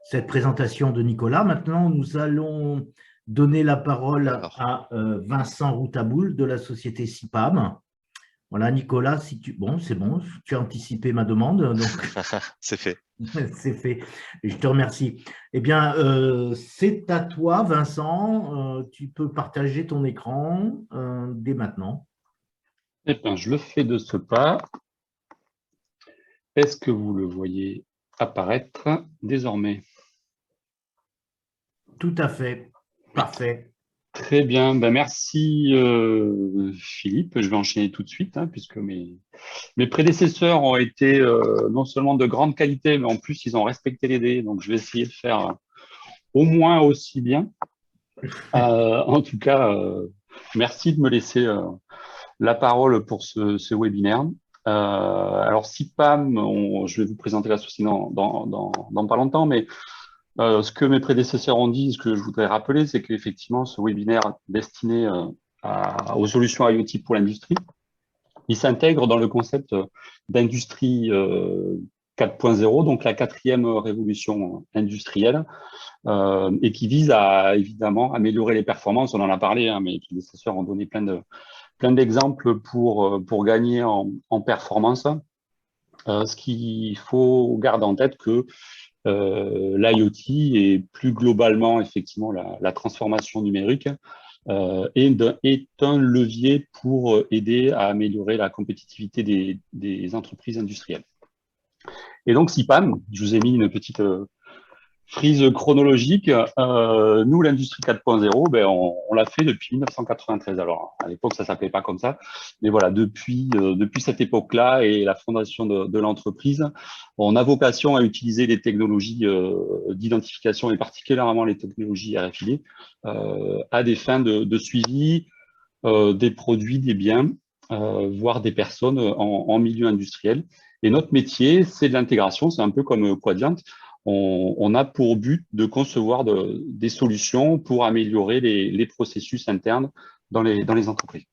cette présentation de Nicolas. Maintenant, nous allons donner la parole à Vincent Routaboul de la société CIPAM. Voilà, Nicolas, si tu… Bon, c'est bon, tu as anticipé ma demande, donc c'est fait. C'est fait, je te remercie. Eh bien, c'est à toi, Vincent. Tu peux partager ton écran dès maintenant. Eh bien, je le fais de ce pas. Est-ce que vous le voyez apparaître désormais? Tout à fait. Parfait. Très bien. Ben, merci Philippe. Je vais enchaîner tout de suite, hein, puisque mes prédécesseurs ont été non seulement de grande qualité, mais en plus, ils ont respecté les délais. Donc, je vais essayer de faire au moins aussi bien. En tout cas, merci de me laisser la parole pour ce webinaire. Alors, CIPAM, je vais vous présenter la société dans pas longtemps, mais ce que mes prédécesseurs ont dit, ce que je voudrais rappeler, c'est qu'effectivement, ce webinaire destiné aux solutions IoT pour l'industrie, il s'intègre dans le concept d'industrie 4.0, donc la 4e révolution industrielle, et qui vise à évidemment améliorer les performances. On en a parlé, hein, mes prédécesseurs ont donné plein d'exemples pour gagner en performance. Ce qu'il faut garder en tête que l'IoT et plus globalement effectivement la transformation numérique est un levier pour aider à améliorer la compétitivité des entreprises industrielles. Et donc CIPAM, je vous ai mis une petite frise chronologique. Nous, l'industrie 4.0, ben, on l'a fait depuis 1993. Alors, à l'époque, ça s'appelait pas comme ça. Mais voilà, depuis cette époque-là et la fondation de l'entreprise, on a vocation à utiliser les technologies d'identification et particulièrement les technologies RFID à des fins de suivi des produits, des biens, voire des personnes en milieu industriel. Et notre métier, c'est de l'intégration. C'est un peu comme Quadient. On a pour but de concevoir des solutions pour améliorer les processus internes dans les entreprises.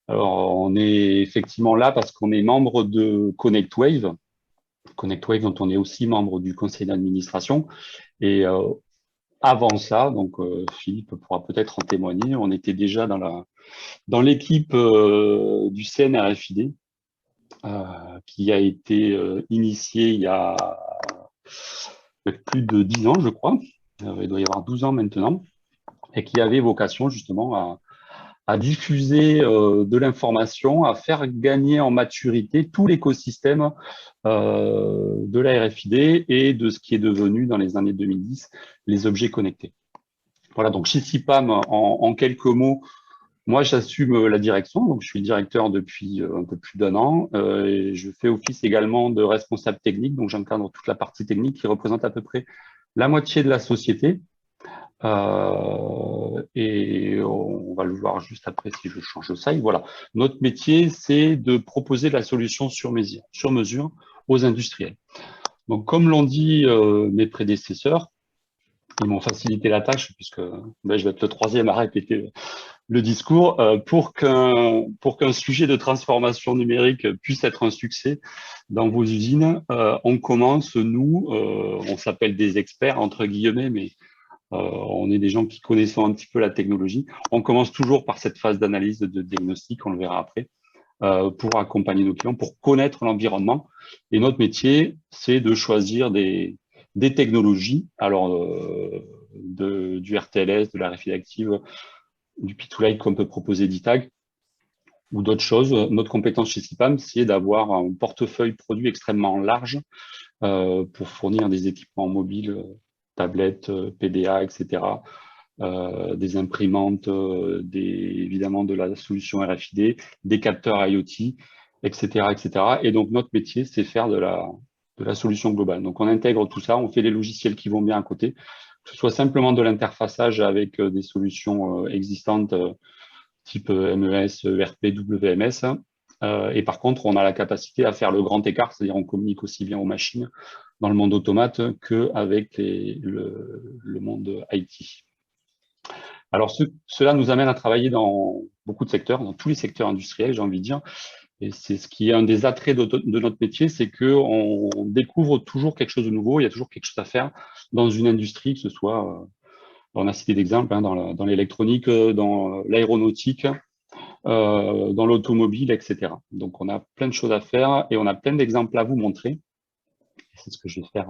Alors, on est effectivement là parce qu'on est membre de ConnectWave, dont on est aussi membre du conseil d'administration. Et avant ça, donc Philippe pourra peut-être en témoigner, on était déjà dans l'équipe du CNRFID, qui a été initiée il y a plus de 10 ans, je crois. Il doit y avoir 12 ans maintenant, et qui avait vocation justement à à diffuser de l'information, à faire gagner en maturité tout l'écosystème de la RFID et de ce qui est devenu dans les années 2010 les objets connectés. Voilà, donc chez CIPAM, en quelques mots, moi j'assume la direction, donc je suis directeur depuis un peu plus d'1 an et je fais office également de responsable technique, donc j'encadre toute la partie technique qui représente à peu près la moitié de la société. Et on va le voir juste après si je change de slide. Voilà, notre métier, c'est de proposer de la solution sur mesure aux industriels. Donc, comme l'ont dit mes prédécesseurs, ils m'ont facilité la tâche puisque je vais être le troisième à répéter le discours. Pour qu'un sujet de transformation numérique puisse être un succès dans vos usines, on commence, nous, on s'appelle des experts entre guillemets, mais on est des gens qui connaissent un petit peu la technologie. On commence toujours par cette phase d'analyse, de diagnostic, on le verra après, pour accompagner nos clients, pour connaître l'environnement. Et notre métier, c'est de choisir des technologies, alors du RTLS, de la RFID active, du P2Lite qu'on peut proposer d'ITAG, ou d'autres choses. Notre compétence chez CIPAM, c'est d'avoir un portefeuille produit extrêmement large pour fournir des équipements mobiles, tablettes, PDA, etc., des imprimantes, évidemment de la solution RFID, des capteurs IoT, etc., etc. Et donc, notre métier, c'est faire de la solution globale. Donc, on intègre tout ça, on fait les logiciels qui vont bien à côté, que ce soit simplement de l'interfaçage avec des solutions existantes type MES, ERP, WMS. Et par contre, on a la capacité à faire le grand écart, c'est-à-dire on communique aussi bien aux machines dans le monde automate qu'avec le monde IT. Alors, cela nous amène à travailler dans beaucoup de secteurs, dans tous les secteurs industriels, j'ai envie de dire. Et c'est ce qui est un des attraits de notre métier, c'est qu'on découvre toujours quelque chose de nouveau, il y a toujours quelque chose à faire dans une industrie, que ce soit, on a cité d'exemples, hein, dans l'électronique, dans l'aéronautique, dans l'automobile, etc. Donc, on a plein de choses à faire et on a plein d'exemples à vous montrer. C'est ce que je vais faire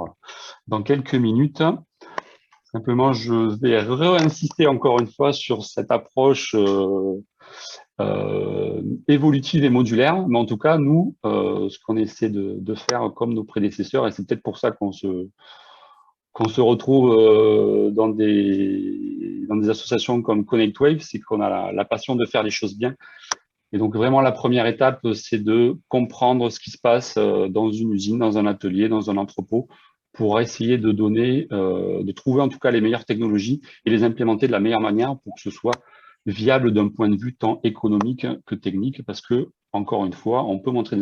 dans quelques minutes. Simplement, je vais réinsister encore une fois sur cette approche évolutive et modulaire. Mais en tout cas, nous, ce qu'on essaie de faire comme nos prédécesseurs, et c'est peut-être pour ça qu'on se retrouve dans des associations comme ConnectWave, c'est qu'on a la passion de faire les choses bien. Et donc, vraiment, la première étape, c'est de comprendre ce qui se passe dans une usine, dans un atelier, dans un entrepôt, pour essayer de donner, de trouver en tout cas les meilleures technologies et les implémenter de la meilleure manière pour que ce soit viable d'un point de vue tant économique que technique, parce que, encore une fois, on peut montrer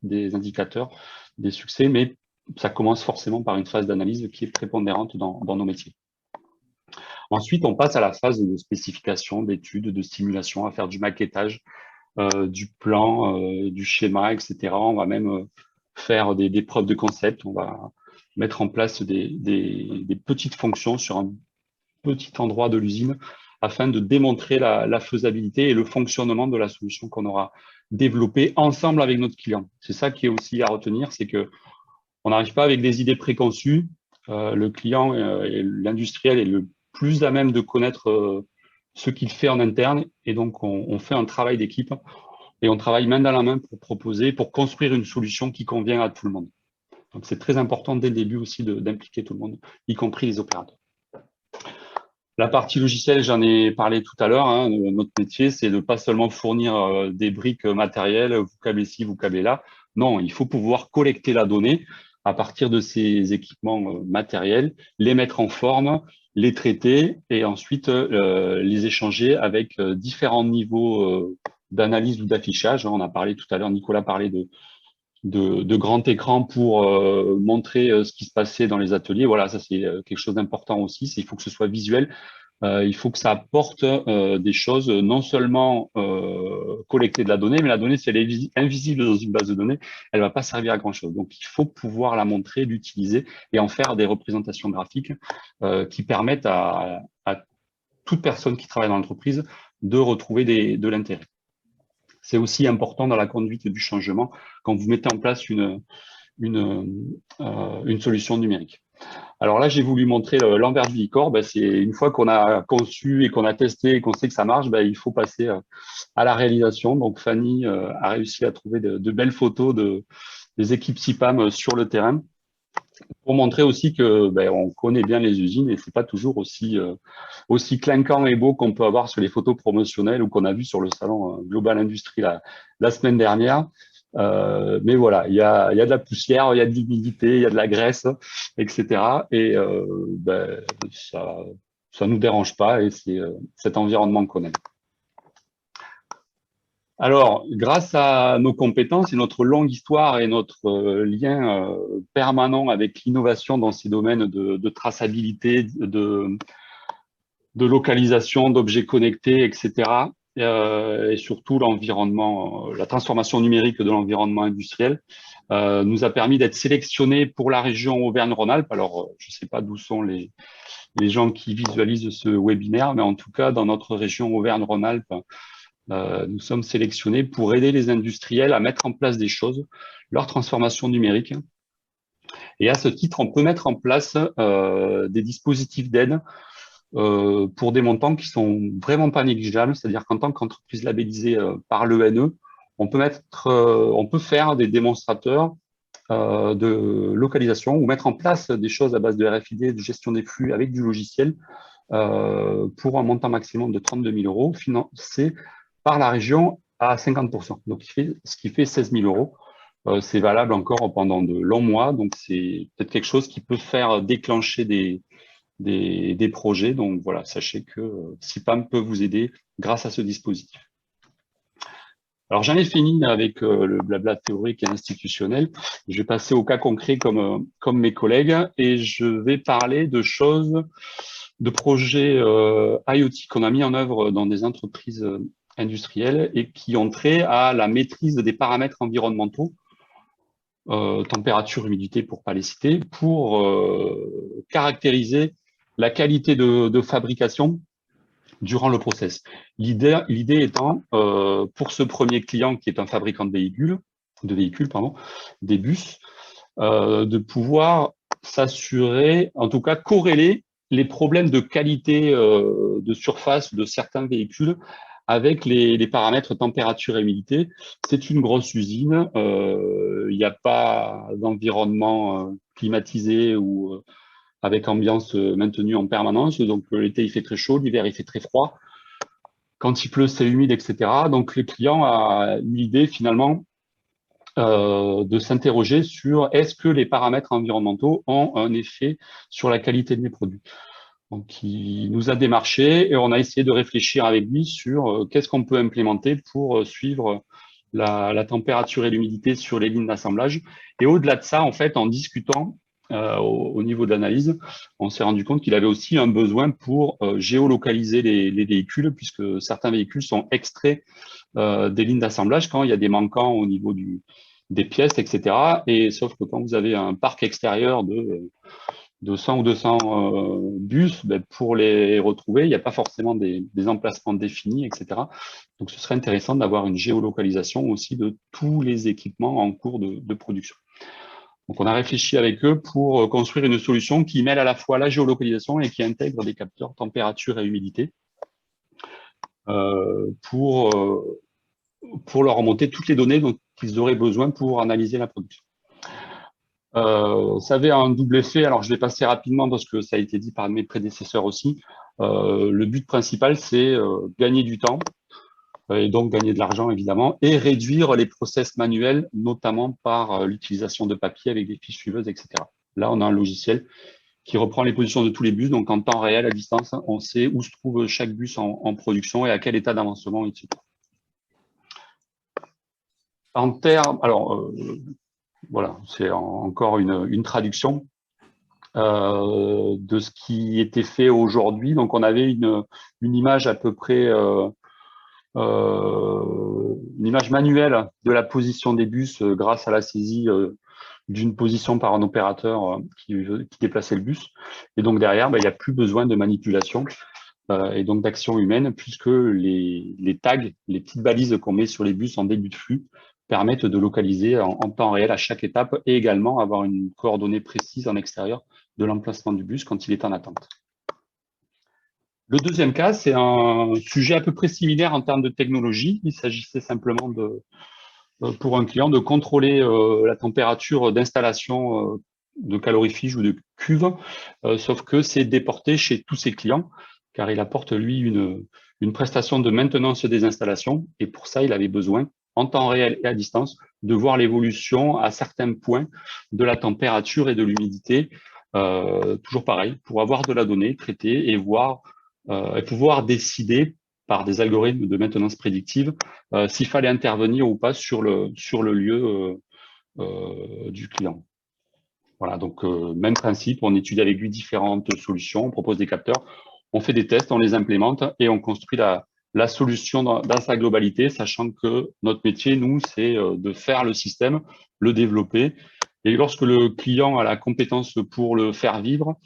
des indicateurs, des succès, mais ça commence forcément par une phase d'analyse qui est prépondérante dans nos métiers. Ensuite, on passe à la phase de spécification, d'études, de simulation, à faire du maquettage, du plan, du schéma, etc. On va même faire des preuves de concept. On va mettre en place des petites fonctions sur un petit endroit de l'usine afin de démontrer la faisabilité et le fonctionnement de la solution qu'on aura développée ensemble avec notre client. C'est ça qui est aussi à retenir, c'est que on n'arrive pas avec des idées préconçues. Le client et l'industriel est le plus à même de connaître ce qu'il fait en interne. Et donc, on fait un travail d'équipe et on travaille main dans la main pour proposer, pour construire une solution qui convient à tout le monde. Donc, c'est très important dès le début aussi d'impliquer tout le monde, y compris les opérateurs. La partie logicielle, j'en ai parlé tout à l'heure. Hein, notre métier, c'est de pas seulement fournir des briques matérielles, vous câblez ci, vous câblez là. Non, il faut pouvoir collecter la donnée à partir de ces équipements matériels, les mettre en forme, les traiter et ensuite les échanger avec différents niveaux d'analyse ou d'affichage. On a parlé tout à l'heure, Nicolas parlait de grand écran pour montrer ce qui se passait dans les ateliers. Voilà, ça c'est quelque chose d'important aussi. Il faut que ce soit visuel. Il faut que ça apporte des choses, non seulement collecter de la donnée, mais la donnée, si elle est invisible dans une base de données, elle va pas servir à grand-chose. Donc, il faut pouvoir la montrer, l'utiliser et en faire des représentations graphiques qui permettent à toute personne qui travaille dans l'entreprise de retrouver de l'intérêt. C'est aussi important dans la conduite du changement quand vous mettez en place une solution numérique. Alors là, j'ai voulu montrer l'envers du décor. Ben, c'est une fois qu'on a conçu et qu'on a testé et qu'on sait que ça marche, ben, il faut passer à la réalisation. Donc Fanny a réussi à trouver de belles photos des équipes CIPAM sur le terrain pour montrer aussi que ben, on connaît bien les usines et c'est pas toujours aussi clinquant et beau qu'on peut avoir sur les photos promotionnelles ou qu'on a vu sur le salon Global Industrie la semaine dernière. Mais voilà, il y a de la poussière, il y a de l'humidité, il y a de la graisse, etc. Et ben, ça nous dérange pas et c'est cet environnement qu'on aime. Alors, grâce à nos compétences et notre longue histoire et notre lien permanent avec l'innovation dans ces domaines de traçabilité, de localisation, d'objets connectés, etc., et surtout l'environnement, la transformation numérique de l'environnement industriel, nous a permis d'être sélectionnés pour la région Auvergne-Rhône-Alpes. Alors, je ne sais pas d'où sont les gens qui visualisent ce webinaire, mais en tout cas, dans notre région Auvergne-Rhône-Alpes, nous sommes sélectionnés pour aider les industriels à mettre en place des choses, leur transformation numérique. Et à ce titre, on peut mettre en place des dispositifs d'aide pour des montants qui sont vraiment pas négligeables. C'est-à-dire qu'en tant qu'entreprise labellisée par l'ENE, on peut faire des démonstrateurs de localisation ou mettre en place des choses à base de RFID, de gestion des flux avec du logiciel pour un montant maximum de 32 000 euros financé par la région à 50%. Donc, ce qui fait 16 000 euros. C'est valable encore pendant de longs mois. Donc, c'est peut-être quelque chose qui peut faire déclencher des projets. Donc, voilà, sachez que CIPAM peut vous aider grâce à ce dispositif. Alors, j'en ai fini avec le blabla théorique et institutionnel. Je vais passer au cas concret comme mes collègues et je vais parler de projets IoT qu'on a mis en œuvre dans des entreprises industrielles et qui ont trait à la maîtrise des paramètres environnementaux, température, humidité pour pas les citer, pour caractériser la qualité de fabrication durant le process. L'idée étant, pour ce premier client qui est un fabricant de véhicules, des bus, de pouvoir s'assurer, en tout cas corréler les problèmes de qualité de surface de certains véhicules avec les paramètres température et humidité. C'est une grosse usine, il n'y a pas d'environnement climatisé ou avec ambiance maintenue en permanence. Donc, l'été, il fait très chaud, l'hiver, il fait très froid. Quand il pleut, c'est humide, etc. Donc, le client a eu l'idée, finalement, de s'interroger sur est-ce que les paramètres environnementaux ont un effet sur la qualité de mes produits. Donc, il nous a démarché et on a essayé de réfléchir avec lui sur qu'est-ce qu'on peut implémenter pour suivre la température et l'humidité sur les lignes d'assemblage. Et au-delà de ça, en fait, en discutant au niveau de l'analyse, on s'est rendu compte qu'il avait aussi un besoin pour géolocaliser les véhicules, puisque certains véhicules sont extraits des lignes d'assemblage quand il y a des manquants au niveau des pièces, etc. Et sauf que quand vous avez un parc extérieur de 100 ou 200 bus, ben, pour les retrouver, il n'y a pas forcément des emplacements définis, etc. Donc, ce serait intéressant d'avoir une géolocalisation aussi de tous les équipements en cours de production. Donc, on a réfléchi avec eux pour construire une solution qui mêle à la fois la géolocalisation et qui intègre des capteurs température et humidité pour leur remonter toutes les données dont ils auraient besoin pour analyser la production. Ça avait un double effet. Alors, je vais passer rapidement parce que ça a été dit par mes prédécesseurs aussi. Le but principal, c'est gagner du temps et donc gagner de l'argent, évidemment, et réduire les process manuels, notamment par l'utilisation de papier avec des fiches suiveuses, etc. Là, on a un logiciel qui reprend les positions de tous les bus. Donc, en temps réel, à distance, on sait où se trouve chaque bus en production et à quel état d'avancement il se trouve. En termes, alors, voilà, c'est encore une traduction de ce qui était fait aujourd'hui. Donc, on avait une image à peu près, une image manuelle de la position des bus grâce à la saisie d'une position par un opérateur qui déplaçait le bus. Et donc, derrière, ben, il n'y a plus besoin de manipulation et donc d'action humaine, puisque les tags, les petites balises qu'on met sur les bus en début de flux, permettent de localiser en temps réel à chaque étape et également avoir une coordonnée précise en extérieur de l'emplacement du bus quand il est en attente. Le deuxième cas, c'est un sujet à peu près similaire en termes de technologie. Il s'agissait simplement pour un client de contrôler la température d'installation de calorifige ou de cuve, sauf que c'est déporté chez tous ses clients, car il apporte, lui, une prestation de maintenance des installations, et pour ça, il avait besoin, en temps réel et à distance, de voir l'évolution à certains points de la température et de l'humidité, toujours pareil, pour avoir de la donnée traitée et voir et pouvoir décider par des algorithmes de maintenance prédictive s'il fallait intervenir ou pas sur le lieu du client. Voilà, donc même principe, on étudie avec lui différentes solutions, on propose des capteurs, on fait des tests, on les implémente et on construit la solution dans sa globalité, sachant que notre métier, nous, c'est de faire le système, le développer. Et lorsque le client a la compétence pour le faire vivre,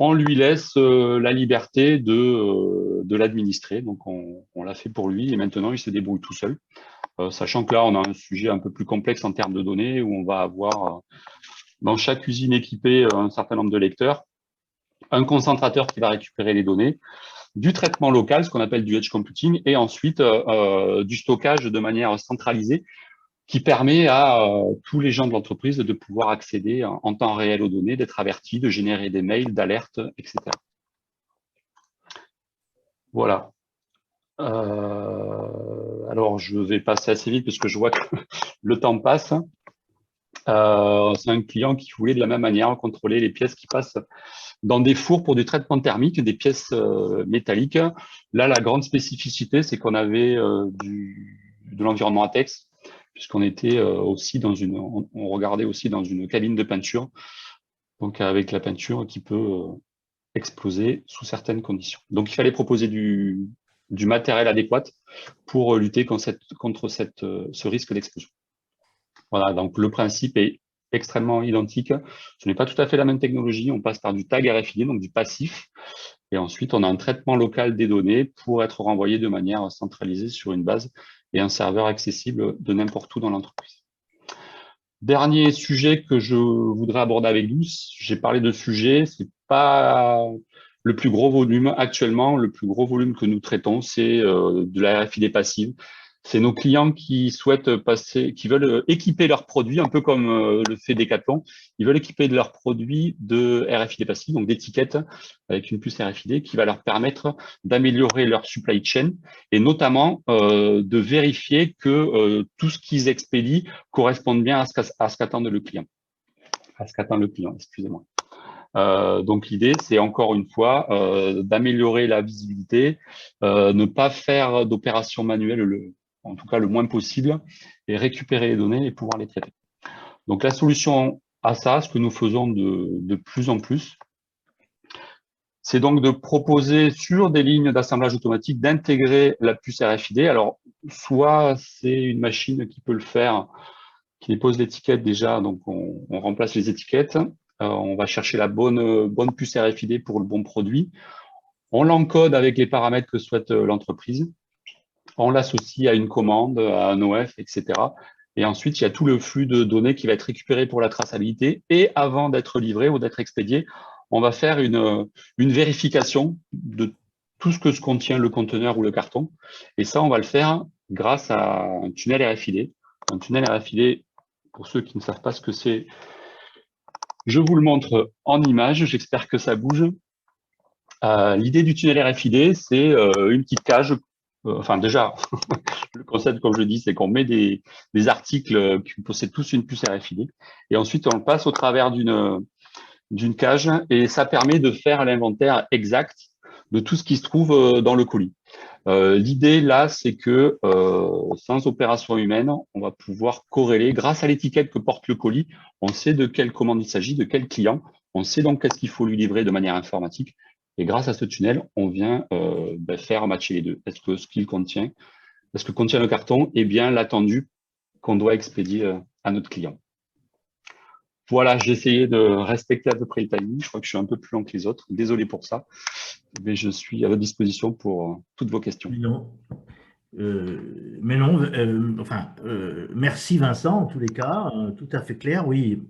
on lui laisse la liberté de l'administrer. Donc, on l'a fait pour lui et maintenant, il se débrouille tout seul. Sachant que là, on a un sujet un peu plus complexe en termes de données où on va avoir dans chaque usine équipée un certain nombre de lecteurs, un concentrateur qui va récupérer les données, du traitement local, ce qu'on appelle du edge computing, et ensuite du stockage de manière centralisée qui permet à tous les gens de l'entreprise de pouvoir accéder en temps réel aux données, d'être avertis, de générer des mails, d'alertes, etc. Voilà. Alors, je vais passer assez vite parce que je vois que le temps passe. C'est un client qui voulait de la même manière contrôler les pièces qui passent dans des fours pour du traitement thermique, des pièces métalliques. Là, la grande spécificité, c'est qu'on avait de l'environnement ATEX, puisqu'on était aussi on regardait aussi dans une cabine de peinture, donc avec la peinture qui peut exploser sous certaines conditions. Donc, il fallait proposer du matériel adéquat pour lutter contre ce risque d'explosion. Voilà, donc le principe est extrêmement identique. Ce n'est pas tout à fait la même technologie. On passe par du tag RFID, donc du passif. Et ensuite, on a un traitement local des données pour être renvoyé de manière centralisée sur une base et un serveur accessible de n'importe où dans l'entreprise. Dernier sujet que je voudrais aborder avec vous, j'ai parlé de sujet, c'est pas le plus gros volume. Actuellement, le plus gros volume que nous traitons, c'est de la RFID passive. C'est nos clients qui souhaitent qui veulent équiper leurs produits, un peu comme le fait Decathlon. Ils veulent équiper de leurs produits de RFID passive, donc d'étiquettes avec une puce RFID qui va leur permettre d'améliorer leur supply chain et notamment de vérifier que tout ce qu'ils expédient corresponde bien à ce qu'attend le client. Excusez-moi. Donc l'idée, c'est encore une fois d'améliorer la visibilité, ne pas faire d'opérations manuelles, en tout cas le moins possible, et récupérer les données et pouvoir les traiter. Donc la solution à ça, ce que nous faisons de plus en plus, c'est donc de proposer sur des lignes d'assemblage automatique d'intégrer la puce RFID. Alors, soit c'est une machine qui peut le faire, qui dépose l'étiquette déjà, donc on remplace les étiquettes, on va chercher la bonne puce RFID pour le bon produit, on l'encode avec les paramètres que souhaite l'entreprise, on l'associe à une commande, à un OF, etc. Et ensuite, il y a tout le flux de données qui va être récupéré pour la traçabilité. Et avant d'être livré ou d'être expédié, on va faire une vérification de tout ce que contient le conteneur ou le carton. Et ça, on va le faire grâce à un tunnel RFID. Un tunnel RFID, pour ceux qui ne savent pas ce que c'est, je vous le montre en image. J'espère que ça bouge. L'idée du tunnel RFID, c'est une petite cage. Enfin, déjà, le concept, comme je le dis, c'est qu'on met des articles qui possèdent tous une puce RFID et ensuite on le passe au travers d'une cage et ça permet de faire l'inventaire exact de tout ce qui se trouve dans le colis. L'idée là, c'est que sans opération humaine, on va pouvoir corréler grâce à l'étiquette que porte le colis. On sait de quelle commande il s'agit, de quel client. On sait donc qu'est-ce qu'il faut lui livrer de manière informatique. Et grâce à ce tunnel, on vient faire matcher les deux. Est-ce que ce qu'il contient, est-ce que contient le carton est bien l'attendu qu'on doit expédier à notre client. Voilà, j'ai essayé de respecter à peu près le timing. Je crois que je suis un peu plus long que les autres. Désolé pour ça. Mais je suis à votre disposition pour toutes vos questions. Merci Vincent, en tous les cas, tout à fait clair. Oui,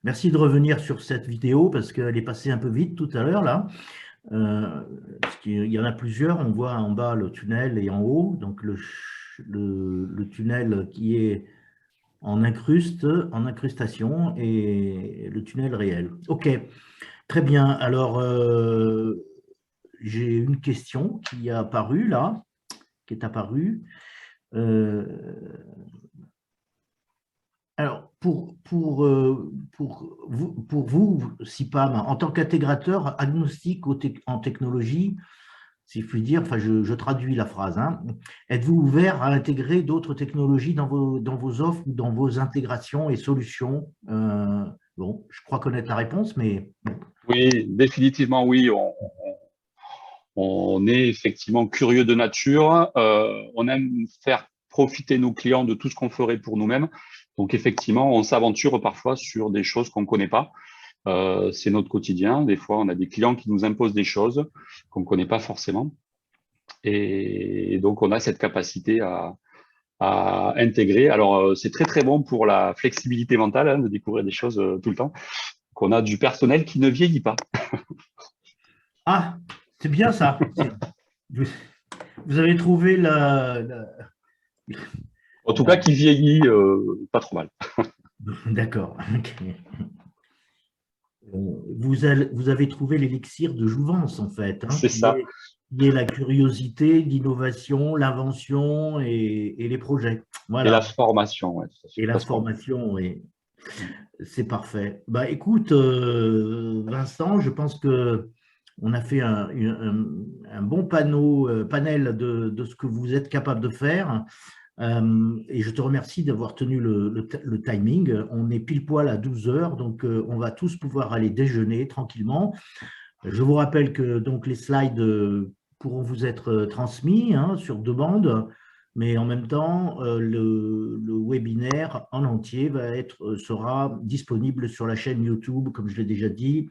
Merci de revenir sur cette vidéo parce qu'elle est passée un peu vite tout à l'heure là. Parce qu'il y en a plusieurs, on voit en bas le tunnel et en haut, donc le tunnel qui est en incrustation et le tunnel réel. Ok, très bien. Alors, j'ai une question qui est apparue là, qui est apparue. Alors, pour vous, CIPAM, en tant qu'intégrateur agnostique en technologie, si je puis dire, enfin, je traduis la phrase, hein, êtes-vous ouvert à intégrer d'autres technologies dans vos offres ou dans vos intégrations et solutions? Bon, je crois connaître la réponse, mais… Oui, définitivement oui. On est effectivement curieux de nature. On aime faire profiter nos clients de tout ce qu'on ferait pour nous-mêmes. Donc effectivement, on s'aventure parfois sur des choses qu'on ne connaît pas. C'est notre quotidien. Des fois, on a des clients qui nous imposent des choses qu'on ne connaît pas forcément. Et donc, on a cette capacité à intégrer. Alors, c'est très, très bon pour la flexibilité mentale, hein, de découvrir des choses tout le temps. Qu'on a du personnel qui ne vieillit pas. Ah, c'est bien ça. Vous avez trouvé En tout cas, qui vieillit pas trop mal. D'accord. Okay. Vous avez trouvé l'élixir de jouvence, en fait, hein, C'est ça. Qui est la curiosité, l'innovation, l'invention et les projets. Voilà. Et la formation, ouais. Et la formation, oui. C'est parfait. Bah, écoute, Vincent, je pense qu'on a fait un bon panel de ce que vous êtes capable de faire. Et je te remercie d'avoir tenu le timing. On est pile poil à 12 heures, donc on va tous pouvoir aller déjeuner tranquillement. Je vous rappelle que donc, les slides pourront vous être transmis, hein, sur demande, mais en même temps, le webinaire en entier sera disponible sur la chaîne YouTube, comme je l'ai déjà dit,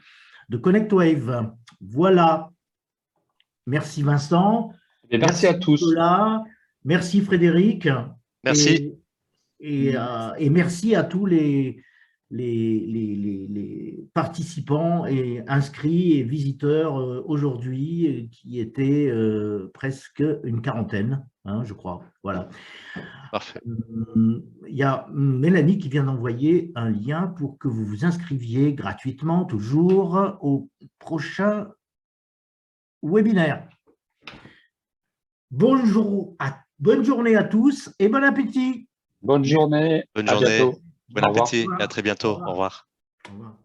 de ConnectWave. Voilà. Merci Vincent. Et merci à tous. Nicolas. Merci Frédéric. Merci. Et merci à tous les participants et inscrits et visiteurs aujourd'hui, qui étaient presque une quarantaine, hein, je crois. Voilà. Parfait. Il y a Mélanie qui vient d'envoyer un lien pour que vous vous inscriviez gratuitement, toujours, au prochain webinaire. Bonne journée à tous et bon appétit. Bonne journée. Bonne à journée. bientôt. Bon appétit et à très bientôt. Au revoir. Au revoir.